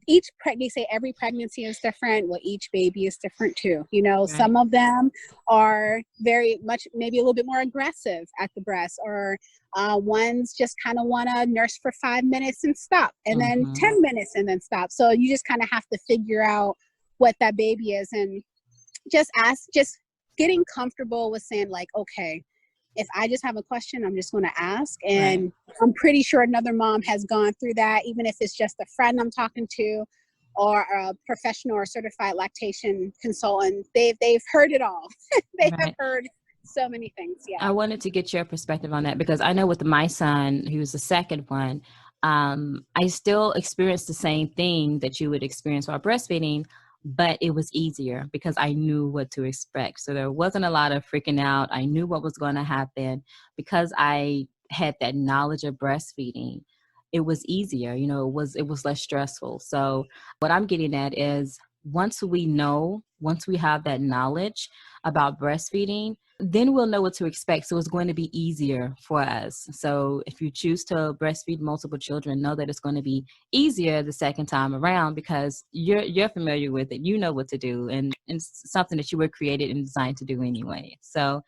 they say every pregnancy is different. Well, each baby is different too. You know, Right. some of them are very much, maybe a little bit more aggressive at the breast, or ones just kind of want to nurse for 5 minutes and stop, and then 10 minutes and then stop. So you just kind of have to figure out what that baby is, and just getting comfortable with saying like, okay, if I just have a question, I'm just going to ask. And I'm pretty sure another mom has gone through that, even if it's just a friend I'm talking to or a professional or certified lactation consultant. They've heard it all. They have heard so many things. Yeah. I wanted to get your perspective on that, because I know with my son, who was the second one, I still experienced the same thing that you would experience while breastfeeding, but it was easier because I knew what to expect. So there wasn't a lot of freaking out. I knew what was going to happen because I had that knowledge of breastfeeding. It was easier, you know, it was less stressful. So what I'm getting at is once we have that knowledge about breastfeeding, then we'll know what to expect. So it's going to be easier for us. So if you choose to breastfeed multiple children, know that it's going to be easier the second time around because you're familiar with it. You know what to do, and it's something that you were created and designed to do anyway. So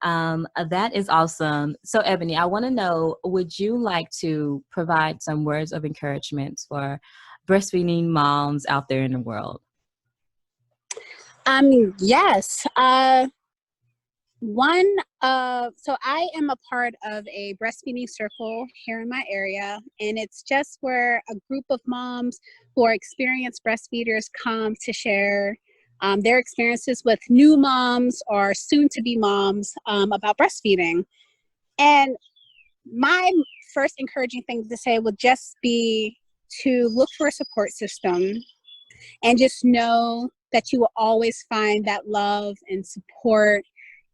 that is awesome. So Ebony, I want to know, would you like to provide some words of encouragement for breastfeeding moms out there in the world? Yes. So I am a part of a breastfeeding circle here in my area, and it's just where a group of moms who are experienced breastfeeders come to share their experiences with new moms or soon-to-be moms about breastfeeding. And my first encouraging thing to say would just be to look for a support system and just know that you will always find that love and support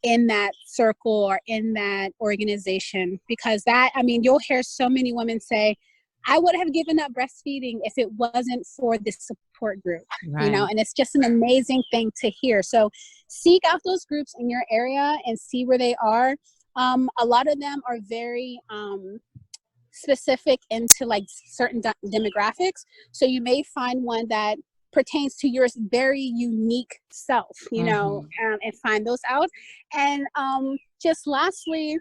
in that circle or in that organization. Because you'll hear so many women say, I would have given up breastfeeding if it wasn't for this support group, you know, and it's just an amazing thing to hear. So seek out those groups in your area and see where they are. A lot of them are very specific into like certain demographics. So you may find one that pertains to your very unique self, you know, and find those out. And just lastly,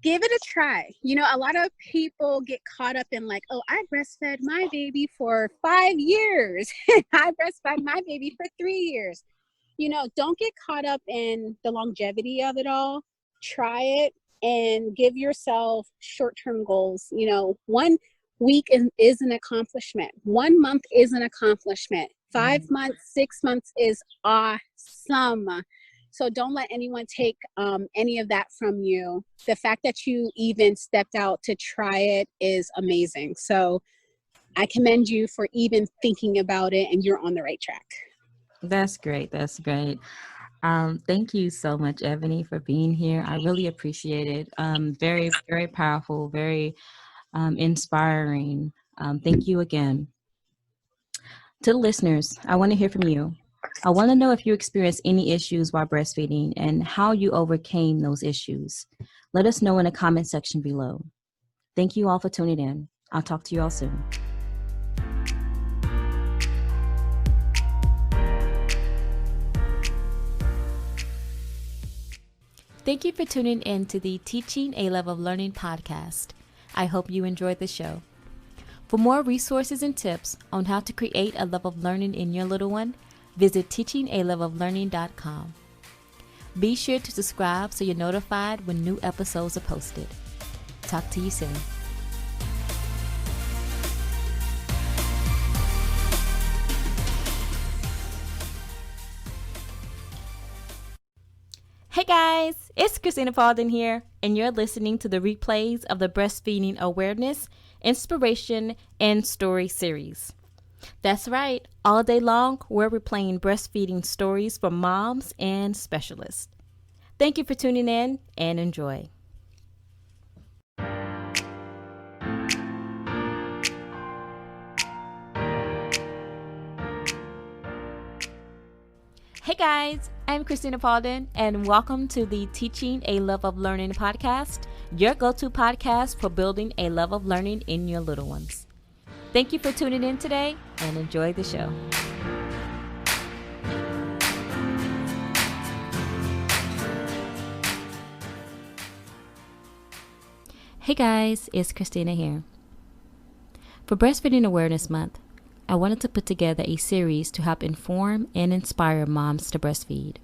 give it a try. You know, a lot of people get caught up in like, oh, I breastfed my baby for 5 years. I breastfed my baby for 3 years. You know, don't get caught up in the longevity of it all. Try it and give yourself short-term goals. You know, 1 week is an accomplishment. 1 month is an accomplishment. 5 months, 6 months is awesome. So don't let anyone take any of that from you. The fact that you even stepped out to try it is amazing. So I commend you for even thinking about it, and you're on the right track. That's great. That's great. Thank you so much, Ebony, for being here. I really appreciate it. Very, very powerful, very inspiring. Thank you again. To the listeners, I want to hear from you. I want to know if you experienced any issues while breastfeeding and how you overcame those issues. Let us know in the comment section below. Thank you all for tuning in. I'll talk to you all soon. Thank you for tuning in to the Teaching a Love of Learning podcast. I hope you enjoyed the show. For more resources and tips on how to create a love of learning in your little one, visit teachingaloveoflearning.com. Be sure to subscribe so you're notified when new episodes are posted. Talk to you soon. Hey guys, it's Christina Paulden here, and you're listening to the replays of the Breastfeeding Awareness, Inspiration, and Story series. That's right, all day long, we're replaying breastfeeding stories from moms and specialists. Thank you for tuning in and enjoy. Hey guys, I'm Christina Paulden, and welcome to the Teaching a Love of Learning podcast, your go-to podcast for building a love of learning in your little ones. Thank you for tuning in today and enjoy the show. Hey guys, it's Christina here. For Breastfeeding Awareness Month, I wanted to put together a series to help inform and inspire moms to breastfeed.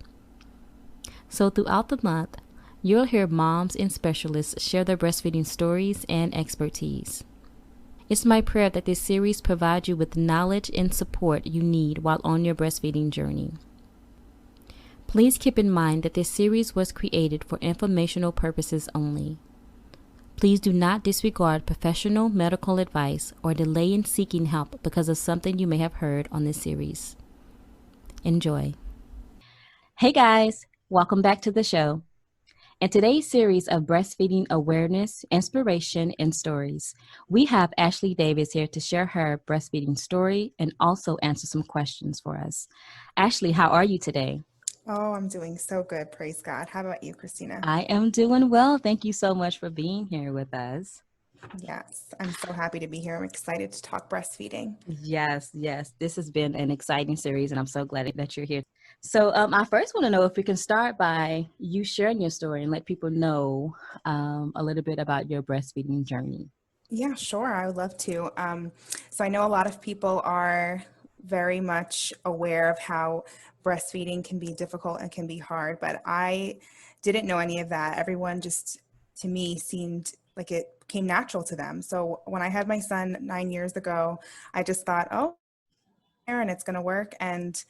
So throughout the month, you'll hear moms and specialists share their breastfeeding stories and expertise. It's my prayer that this series provides you with the knowledge and support you need while on your breastfeeding journey. Please keep in mind that this series was created for informational purposes only. Please do not disregard professional medical advice or delay in seeking help because of something you may have heard on this series. Enjoy. Hey guys, welcome back to the show. In today's series of breastfeeding awareness, inspiration, and stories, we have Ashley Davis here to share her breastfeeding story and also answer some questions for us. Ashley, how are you today? Oh, I'm doing so good. Praise God. How about you, Christina? I am doing well. Thank you so much for being here with us. Yes, I'm so happy to be here. I'm excited to talk breastfeeding. Yes. This has been an exciting series, and I'm so glad that you're here. So I first want to know if we can start by you sharing your story and let people know a little bit about your breastfeeding journey. Yeah, sure. I would love to. So I know a lot of people are very much aware of how breastfeeding can be difficult and can be hard, but I didn't know any of that. Everyone just, to me, seemed like it came natural to them. So when I had my son 9 years ago, I just thought, oh, and it's going to work. And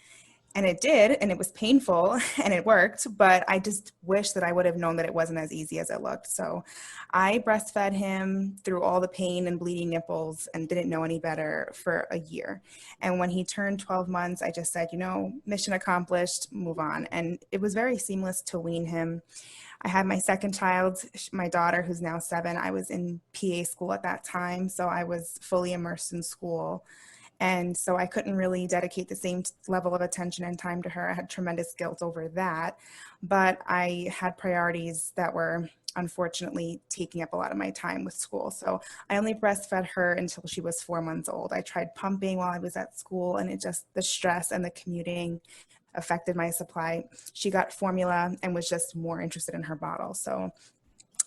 it did, and it was painful, and it worked, but I just wish that I would have known that it wasn't as easy as it looked. So I breastfed him through all the pain and bleeding nipples and didn't know any better for a year. And when he turned 12 months, I just said, mission accomplished, move on. And it was very seamless to wean him. I had my second child, my daughter, who's now 7. I was in PA school at that time, so I was fully immersed in school. And so I couldn't really dedicate the same level of attention and time to her. I had tremendous guilt over that. But I had priorities that were unfortunately taking up a lot of my time with school. So I only breastfed her until she was 4 months old. I tried pumping while I was at school, and the stress and the commuting affected my supply. She got formula and was just more interested in her bottle. So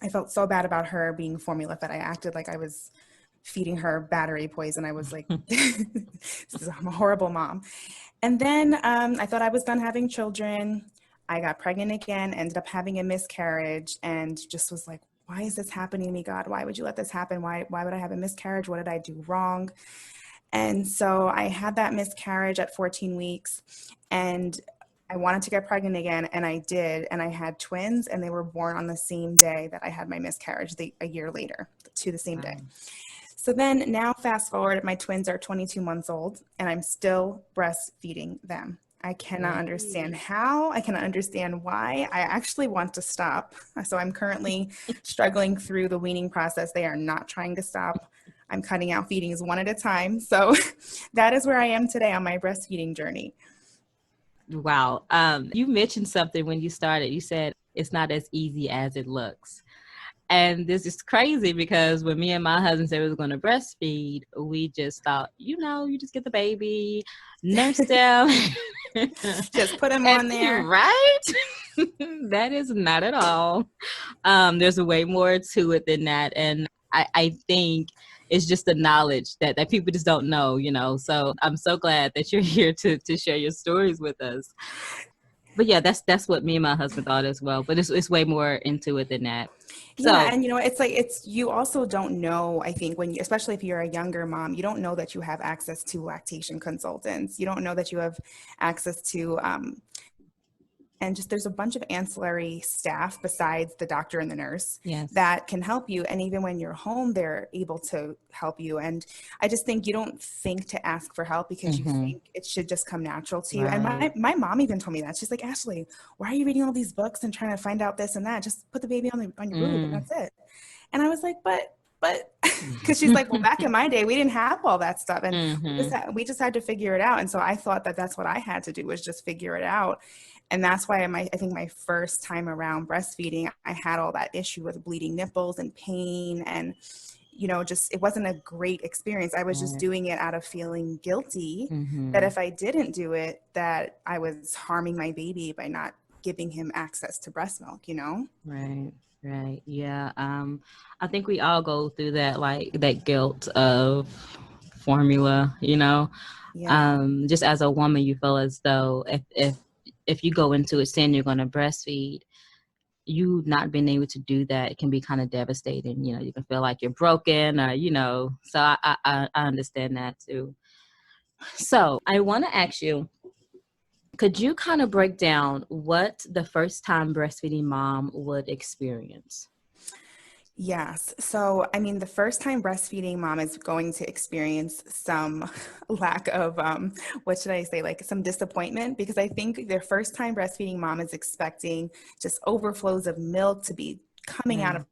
I felt so bad about her being formula fed. I acted like I was feeding her battery poison. I was like, I'm a horrible mom. And then I thought I was done having children. I got pregnant again, ended up having a miscarriage, and just was like, why is this happening to me, God? Why would you let this happen? Why would I have a miscarriage? What did I do wrong? And so I had that miscarriage at 14 weeks, and I wanted to get pregnant again, and I did. And I had twins, and they were born on the same day that I had my miscarriage, a year later, to the same day. So then now fast forward, my twins are 22 months old, and I'm still breastfeeding them. I cannot understand how, I cannot understand why. I actually want to stop. So I'm currently struggling through the weaning process. They are not trying to stop. I'm cutting out feedings one at a time. So that is where I am today on my breastfeeding journey. Wow. You mentioned something when you started. You said it's not as easy as it looks. And this is crazy because when me and my husband said we was going to breastfeed, we just thought, you just get the baby, nurse them. Just put them on there. Right? That is not at all. There's way more to it than that. And I think it's just the knowledge that people just don't know, So I'm so glad that you're here to share your stories with us. But yeah, that's what me and my husband thought as well. But it's way more into it than that. Yeah, and it's you also don't know, I think, especially if you're a younger mom, you don't know that you have access to lactation consultants. You don't know that you have access to and just there's a bunch of ancillary staff besides the doctor and the nurse that can help you. And even when you're home, they're able to help you. And I just think you don't think to ask for help because you think it should just come natural to you. And my mom even told me that. She's like, Ashley, why are you reading all these books and trying to find out this and that? Just put the baby on your boob and that's it. And I was like, but because she's like, well, back in my day, we didn't have all that stuff. And we just had to figure it out. And so I thought that that's what I had to do, was just figure it out. And that's why I think my first time around breastfeeding, I had all that issue with bleeding nipples and pain. And just, it wasn't a great experience. I was just Right. doing it out of feeling guilty that Mm-hmm. if I didn't do it, that I was harming my baby by not giving him access to breast milk. Right. Right. Yeah. I think we all go through that, like that guilt of formula, Yeah. just as a woman, you feel as though if you go into it saying you're going to breastfeed, you not being able to do that, it can be kind of devastating. You can feel like you're broken, or so I understand that too. So I want to ask you, could you kind of break down what the first time breastfeeding mom would experience? Yes. So, I mean, the first time breastfeeding mom is going to experience some lack of, what should I say, like some disappointment, because I think their first time breastfeeding mom is expecting just overflows of milk to be coming out of,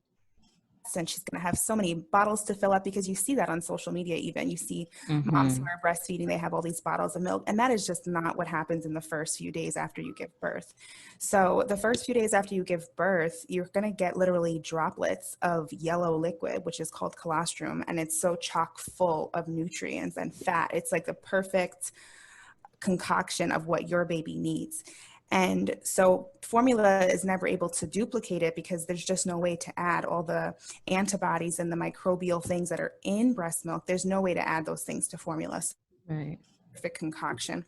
Right. and she's going to have so many bottles to fill up, because you see that on social media. Even you see moms who Mm-hmm. are breastfeeding, they have all these bottles of milk, and that is just not what happens in the first few days after you give birth. So the first few days after you give birth, you're going to get literally droplets of yellow liquid, which is called colostrum, and it's so chock full of nutrients and fat. It's like the perfect concoction of what your baby needs. And so formula is never able to duplicate it, because there's just no way to add all the antibodies and the microbial things that are in breast milk. There's no way to add those things to formula. So Right. perfect concoction.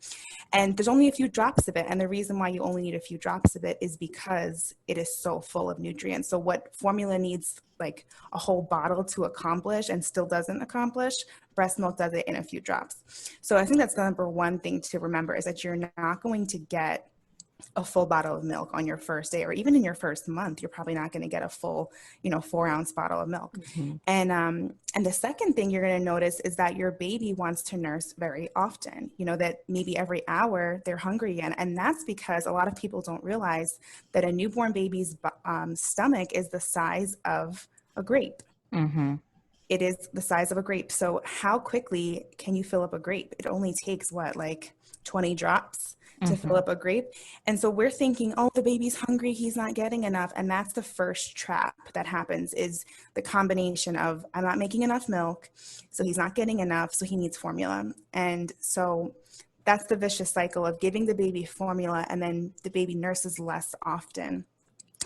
And there's only a few drops of it. And the reason why you only need a few drops of it is because it is so full of nutrients. So what formula needs like a whole bottle to accomplish and still doesn't accomplish, breast milk does it in a few drops. So I think that's the number one thing to remember, is that you're not going to get a full bottle of milk on your first day, or even in your first month. You're probably not going to get a full 4-ounce bottle of milk. Mm-hmm. And the second thing you're going to notice is that your baby wants to nurse very often, that maybe every hour they're hungry again. And that's because a lot of people don't realize that a newborn baby's stomach is the size of a grape. Mm-hmm. It is the size of a grape. So how quickly can you fill up a grape? It only takes like 20 drops to fill Mm-hmm. up a grape. And so we're thinking, oh, the baby's hungry, he's not getting enough. And that's the first trap that happens, is the combination of, I'm not making enough milk, so he's not getting enough, so he needs formula. And so that's the vicious cycle of giving the baby formula, and then the baby nurses less often.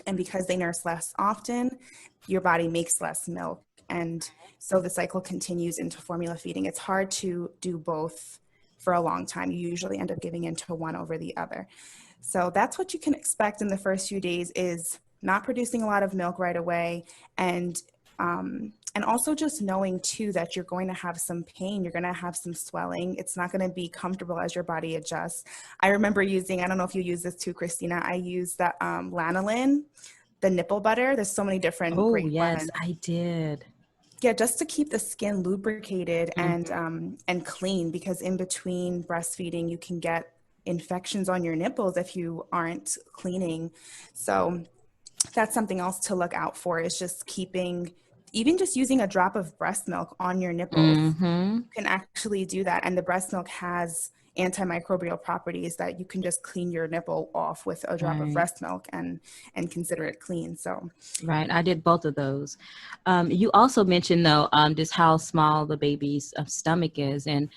And because they nurse less often, your body makes less milk. And so the cycle continues into formula feeding. It's hard to do both for a long time. You usually end up giving into one over the other. So that's what you can expect in the first few days, is not producing a lot of milk right away. And also just knowing too that you're going to have some pain, you're going to have some swelling. It's not going to be comfortable as your body adjusts. I remember using, I don't know if you use this too, Christina, I use the lanolin, the nipple butter. There's so many different Oh, great yes, ones. I did. Yeah, just to keep the skin lubricated Mm-hmm. and clean, because in between breastfeeding you can get infections on your nipples if you aren't cleaning. So that's something else to look out for, is just keeping, even just using a drop of breast milk on your nipples. Mm-hmm. You can actually do that. And the breast milk has antimicrobial properties that you can just clean your nipple off with a drop of Right. breast milk and consider it clean. So Right. I did both of those. You also mentioned though, just how small the baby's stomach is, and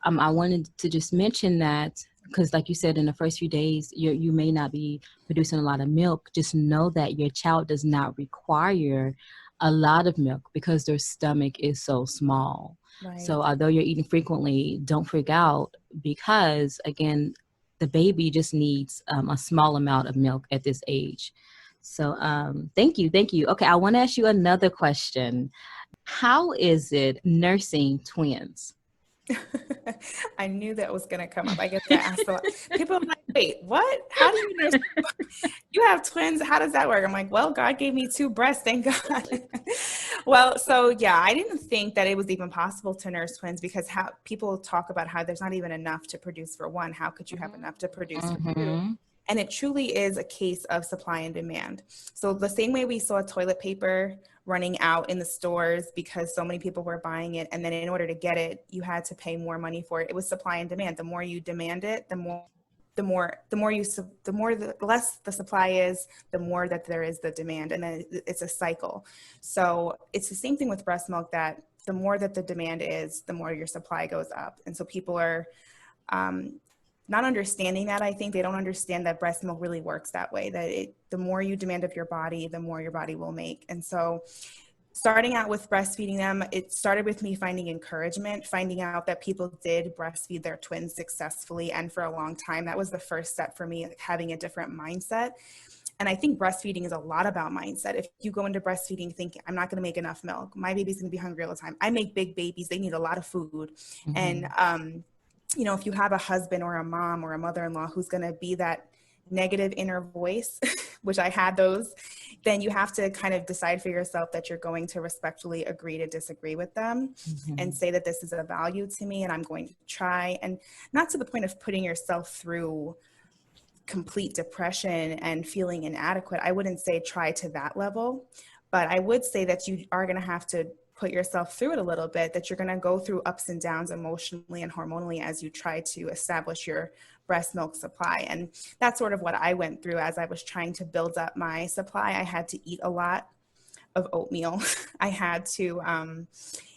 I wanted to just mention that because, like you said, in the first few days, you may not be producing a lot of milk. Just know that your child does not require a lot of milk because their stomach is so small. right. So although you're eating frequently, don't freak out, because again, the baby just needs a small amount of milk at this age. So thank you, thank you. Okay, I want to ask you another question. How is it nursing twins? I knew that was going to come up. I get that asked a lot. People are like, wait, what? How do you nurse? You have twins. How does that work? I'm like, well, God gave me 2 breasts. Thank God. Well, so yeah, I didn't think that it was even possible to nurse twins, because how people talk about how there's not even enough to produce for one. How could you have enough to produce for 2? Mm-hmm. And it truly is a case of supply and demand. So the same way we saw toilet paper running out in the stores because so many people were buying it, and then in order to get it, you had to pay more money for it. It was supply and demand. The more you demand it, the more the less the supply is, the more that there is the demand, and then it's a cycle. So it's the same thing with breast milk, that the more that the demand is, the more your supply goes up. And so people are not understanding that. I think they don't understand that breast milk really works that way, that the more you demand of your body, the more your body will make. And so starting out with breastfeeding them, it started with me finding encouragement, finding out that people did breastfeed their twins successfully and for a long time. That was the first step for me, having a different mindset. And I think breastfeeding is a lot about mindset. If you go into breastfeeding thinking, I'm not going to make enough milk, my baby's going to be hungry all the time. I make big babies, they need a lot of food. And if you have a husband or a mom or a mother-in-law who's going to be that negative inner voice, which I had those, then you have to kind of decide for yourself that you're going to respectfully agree to disagree with them and say that this is a value to me and I'm going to try, and not to the point of putting yourself through complete depression and feeling inadequate. I wouldn't say try to that level, but I would say that you are going to have to put yourself through it a little bit, that you're going to go through ups and downs emotionally and hormonally as you try to establish your breast milk supply. And that's sort of what I went through as I was trying to build up my supply. I had to eat a lot of oatmeal. I had to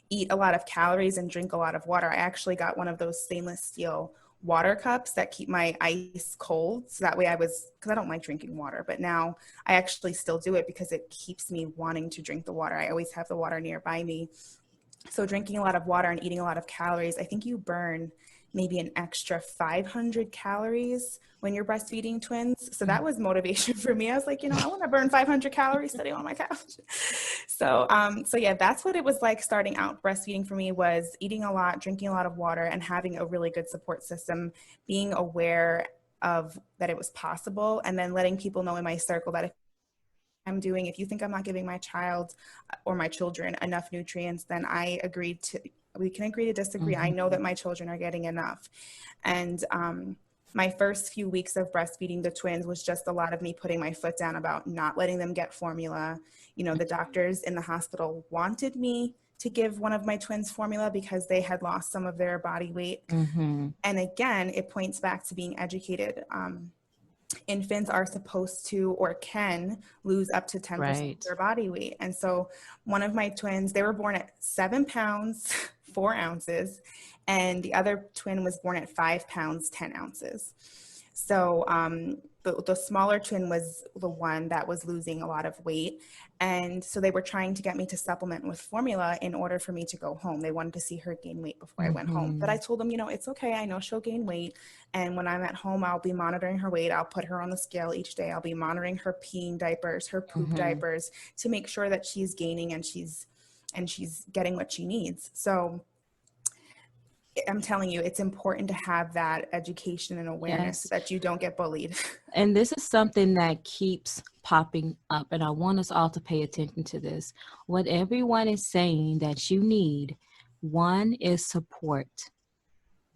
eat a lot of calories and drink a lot of water. I actually got one of those stainless steel water cups that keep my ice cold. So that way because I don't like drinking water, but now I actually still do it because it keeps me wanting to drink the water. I always have the water nearby me. So drinking a lot of water and eating a lot of calories, I think you burn maybe an extra 500 calories when you're breastfeeding twins. So that was motivation for me. I was like, I want to burn 500 calories sitting on my couch. So yeah, that's what it was like starting out breastfeeding for me, was eating a lot, drinking a lot of water, and having a really good support system, being aware of that it was possible, and then letting people know in my circle that if you think I'm not giving my child or my children enough nutrients, then we can agree to disagree. I know that my children are getting enough. And my first few weeks of breastfeeding the twins was just a lot of me putting my foot down about not letting them get formula. The doctors in the hospital wanted me to give one of my twins formula because they had lost some of their body weight. And again, it points back to being educated. Infants are supposed to or can lose up to 10% of their body weight. And so one of my twins, they were born at 7 pounds, 4 ounces, and the other twin was born at 5 pounds, 10 ounces. So the smaller twin was the one that was losing a lot of weight. And so they were trying to get me to supplement with formula in order for me to go home. They wanted to see her gain weight before I went home. But I told them, it's okay. I know she'll gain weight. And when I'm at home, I'll be monitoring her weight. I'll put her on the scale each day. I'll be monitoring her peeing diapers, her poop diapers, to make sure that she's gaining and she's getting what she needs. So I'm telling you, it's important to have that education and awareness so that you don't get bullied. And this is something that keeps popping up, and I want us all to pay attention to this. What everyone is saying that you need, one is support.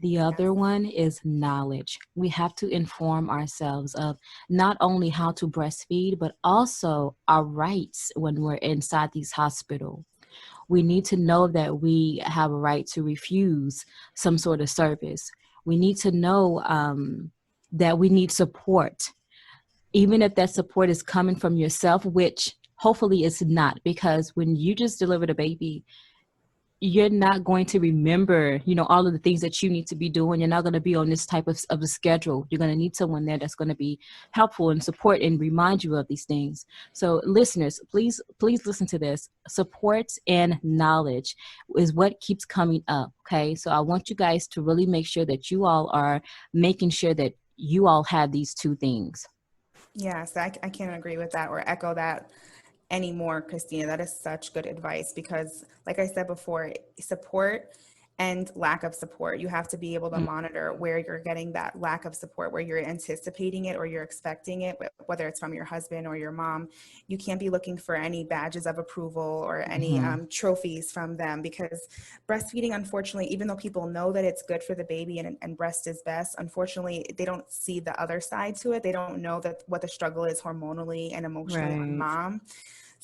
The other one is knowledge. We have to inform ourselves of not only how to breastfeed, but also our rights when we're inside these hospitals. We need to know that we have a right to refuse some sort of service. We need to know that we need support, even if that support is coming from yourself, which hopefully it's not, because when you just delivered a baby, you're not going to remember, all of the things that you need to be doing. You're not going to be on this type of a schedule. You're going to need someone there that's going to be helpful and support and remind you of these things. So listeners, please listen to this. Support and knowledge is what keeps coming up. Okay. So I want you guys to really make sure that you all are making sure that you all have these two things. Yes, I can't agree with that or echo that anymore, Christina. That is such good advice because, like I said before, support and lack of support. You have to be able to monitor where you're getting that lack of support, where you're anticipating it or you're expecting it, whether it's from your husband or your mom. You can't be looking for any badges of approval or any trophies from them, because breastfeeding, unfortunately, even though people know that it's good for the baby and breast is best, unfortunately, they don't see the other side to it. They don't know that what the struggle is hormonally and emotionally on mom.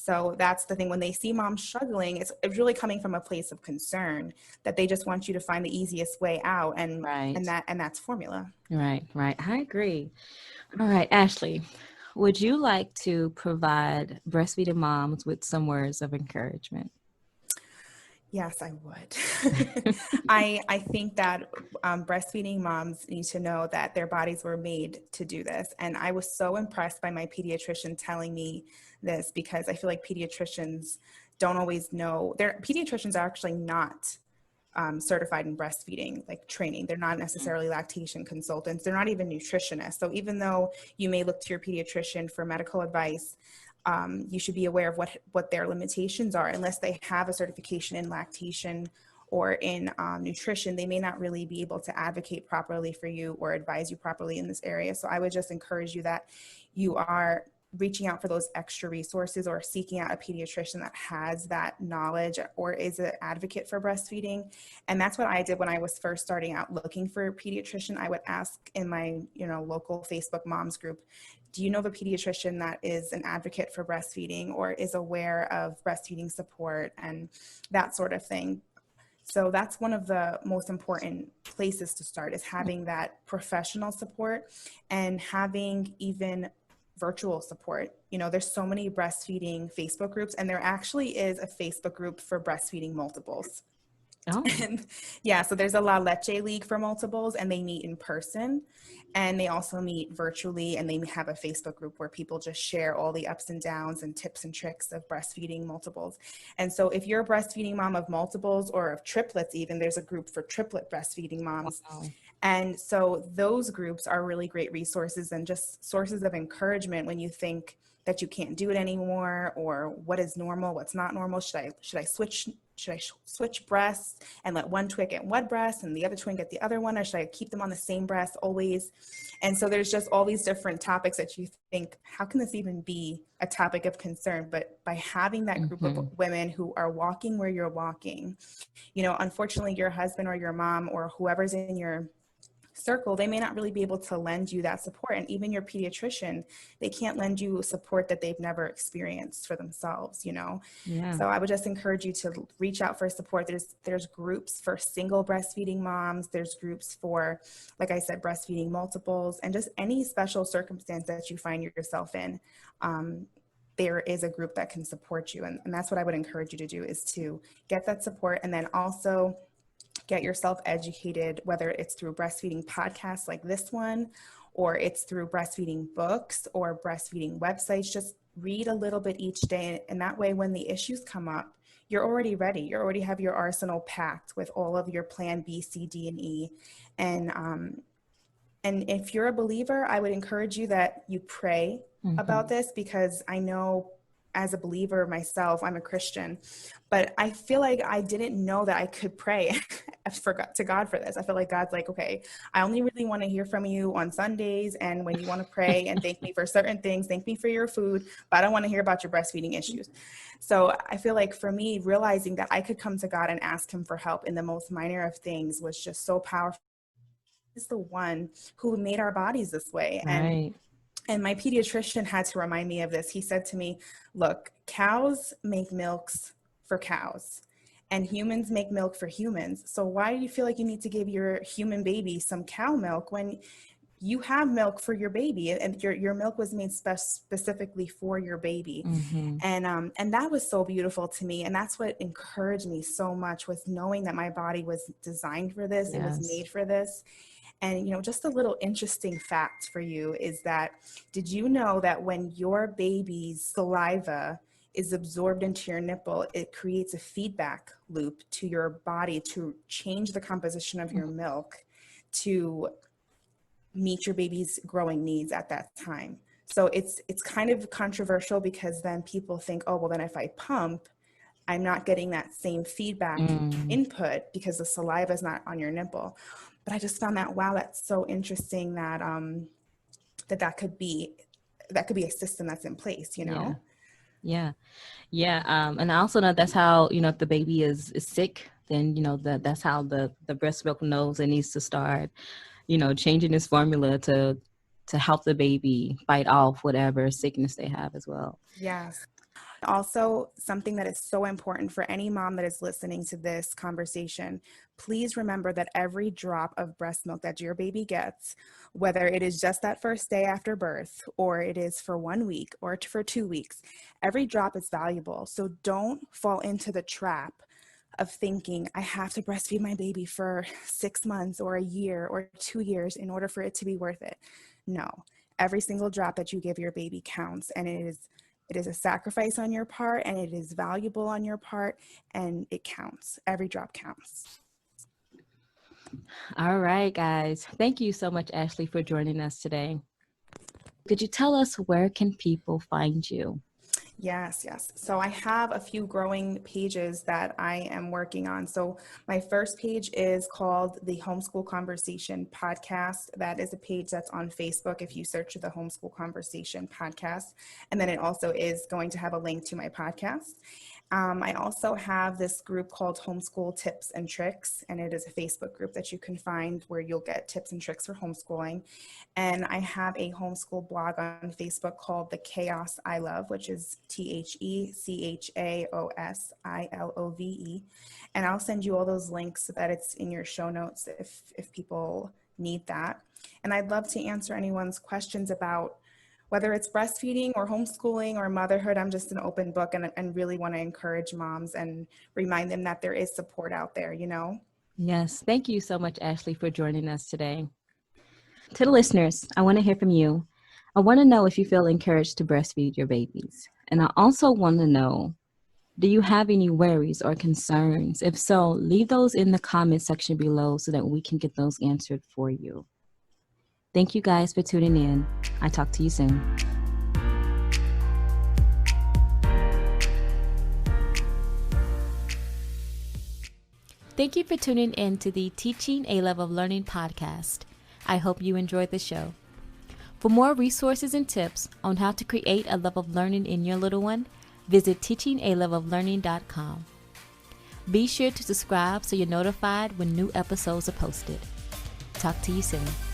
So that's the thing. When they see moms struggling, it's really coming from a place of concern that they just want you to find the easiest way out, and Right. that's formula. Right. Right. I agree. All right, Ashley, would you like to provide breastfeeding moms with some words of encouragement? Yes, I would. I think that breastfeeding moms need to know that their bodies were made to do this. And I was so impressed by my pediatrician telling me this, because I feel like pediatricians don't always know. Their pediatricians are actually not certified in breastfeeding, like training. They're not necessarily lactation consultants. They're not even nutritionists. So even though you may look to your pediatrician for medical advice, you should be aware of what their limitations are. Unless they have a certification in lactation or in nutrition, they may not really be able to advocate properly for you or advise you properly in this area. So I would just encourage you that you are reaching out for those extra resources, or seeking out a pediatrician that has that knowledge or is an advocate for breastfeeding. And that's what I did when I was first starting out looking for a pediatrician. I would ask in my local Facebook moms group, do you know of a pediatrician that is an advocate for breastfeeding or is aware of breastfeeding support and that sort of thing? So that's one of the most important places to start, is having that professional support and having even virtual support. There's so many breastfeeding Facebook groups, and there actually is a Facebook group for breastfeeding multiples. Oh, And yeah, so there's a La Leche League for multiples, and they meet in person, and they also meet virtually, and they have a Facebook group where people just share all the ups and downs and tips and tricks of breastfeeding multiples. And so if you're a breastfeeding mom of multiples or of triplets, even, there's a group for triplet breastfeeding moms. wow. And so those groups are really great resources and just sources of encouragement when you think that you can't do it anymore, or what is normal, what's not normal. Should I switch breasts and let one twin get one breast and the other twin get the other one, or should I keep them on the same breast always? And so there's just all these different topics that you think, how can this even be a topic of concern? But by having that group of women who are walking where you're walking, unfortunately your husband or your mom or whoever's in your circle, they may not really be able to lend you that support. And even your pediatrician, they can't lend you support that they've never experienced for themselves. Yeah. So I would just encourage you to reach out for support. There's groups for single breastfeeding moms. There's groups for, like I said, breastfeeding multiples, and just any special circumstance that you find yourself in. There is a group that can support you. And that's what I would encourage you to do, is to get that support, and then also get yourself educated, whether it's through breastfeeding podcasts like this one, or it's through breastfeeding books or breastfeeding websites. Just read a little bit each day. And that way, when the issues come up, you're already ready. You already have your arsenal packed with all of your plan B, C, D, and E. And if you're a believer, I would encourage you that you pray about this, because I know as a believer myself, I'm a Christian, but I feel like I didn't know that I could pray to God for this. I feel like God's like, okay, I only really want to hear from you on Sundays, and when you want to pray and thank me for certain things, thank me for your food, but I don't want to hear about your breastfeeding issues. So I feel like for me, realizing that I could come to God and ask him for help in the most minor of things was just so powerful. He's the one who made our bodies this way. Right. And my pediatrician had to remind me of this. He said to me, look, cows make milks for cows, and humans make milk for humans. So why do you feel like you need to give your human baby some cow milk when you have milk for your baby, and your milk was made specifically for your baby? And that was so beautiful to me. And that's what encouraged me so much, was knowing that my body was designed for this. It was made for this. And, just a little interesting fact for you is that, did you know that when your baby's saliva is absorbed into your nipple, it creates a feedback loop to your body to change the composition of your milk to meet your baby's growing needs at that time? So it's kind of controversial, because then people think, oh, well, then if I pump, I'm not getting that same feedback input because the saliva is not on your nipple. But I just found that, wow, that's so interesting that that could be a system that's in place, Yeah. And I also know that's how, if the baby is sick, then, that's how the breast milk knows it needs to start, changing its formula to help the baby fight off whatever sickness they have as well. Yes. Also, something that is so important for any mom that is listening to this conversation, please remember that every drop of breast milk that your baby gets, whether it is just that first day after birth, or it is for 1 week or for 2 weeks, every drop is valuable. So don't fall into the trap of thinking, I have to breastfeed my baby for 6 months or a year or 2 years in order for it to be worth it. No, every single drop that you give your baby counts, and it is a sacrifice on your part, and it is valuable on your part, and it counts. Every drop counts. All right, guys. Thank you so much, Ashley, for joining us today. Could you tell us where can people find you? Yes. So I have a few growing pages that I am working on. So my first page is called the Homeschool Conversation Podcast. That is a page that's on Facebook if you search the Homeschool Conversation Podcast. And then it also is going to have a link to my podcast. I also have this group called Homeschool Tips and Tricks, and it is a Facebook group that you can find where you'll get tips and tricks for homeschooling. And I have a homeschool blog on Facebook called The Chaos I Love, which is TheChaosIlove. And I'll send you all those links so that it's in your show notes if people need that. And I'd love to answer anyone's questions about whether it's breastfeeding or homeschooling or motherhood. I'm just an open book and really want to encourage moms and remind them that there is support out there, you know? Yes. Thank you so much, Ashley, for joining us today. To the listeners, I want to hear from you. I want to know if you feel encouraged to breastfeed your babies. And I also want to know, do you have any worries or concerns? If so, leave those in the comment section below so that we can get those answered for you. Thank you guys for tuning in. I talk to you soon. Thank you for tuning in to the Teaching a Love of Learning podcast. I hope you enjoyed the show. For more resources and tips on how to create a love of learning in your little one, visit teachingaloveoflearning.com. Be sure to subscribe so you're notified when new episodes are posted. Talk to you soon.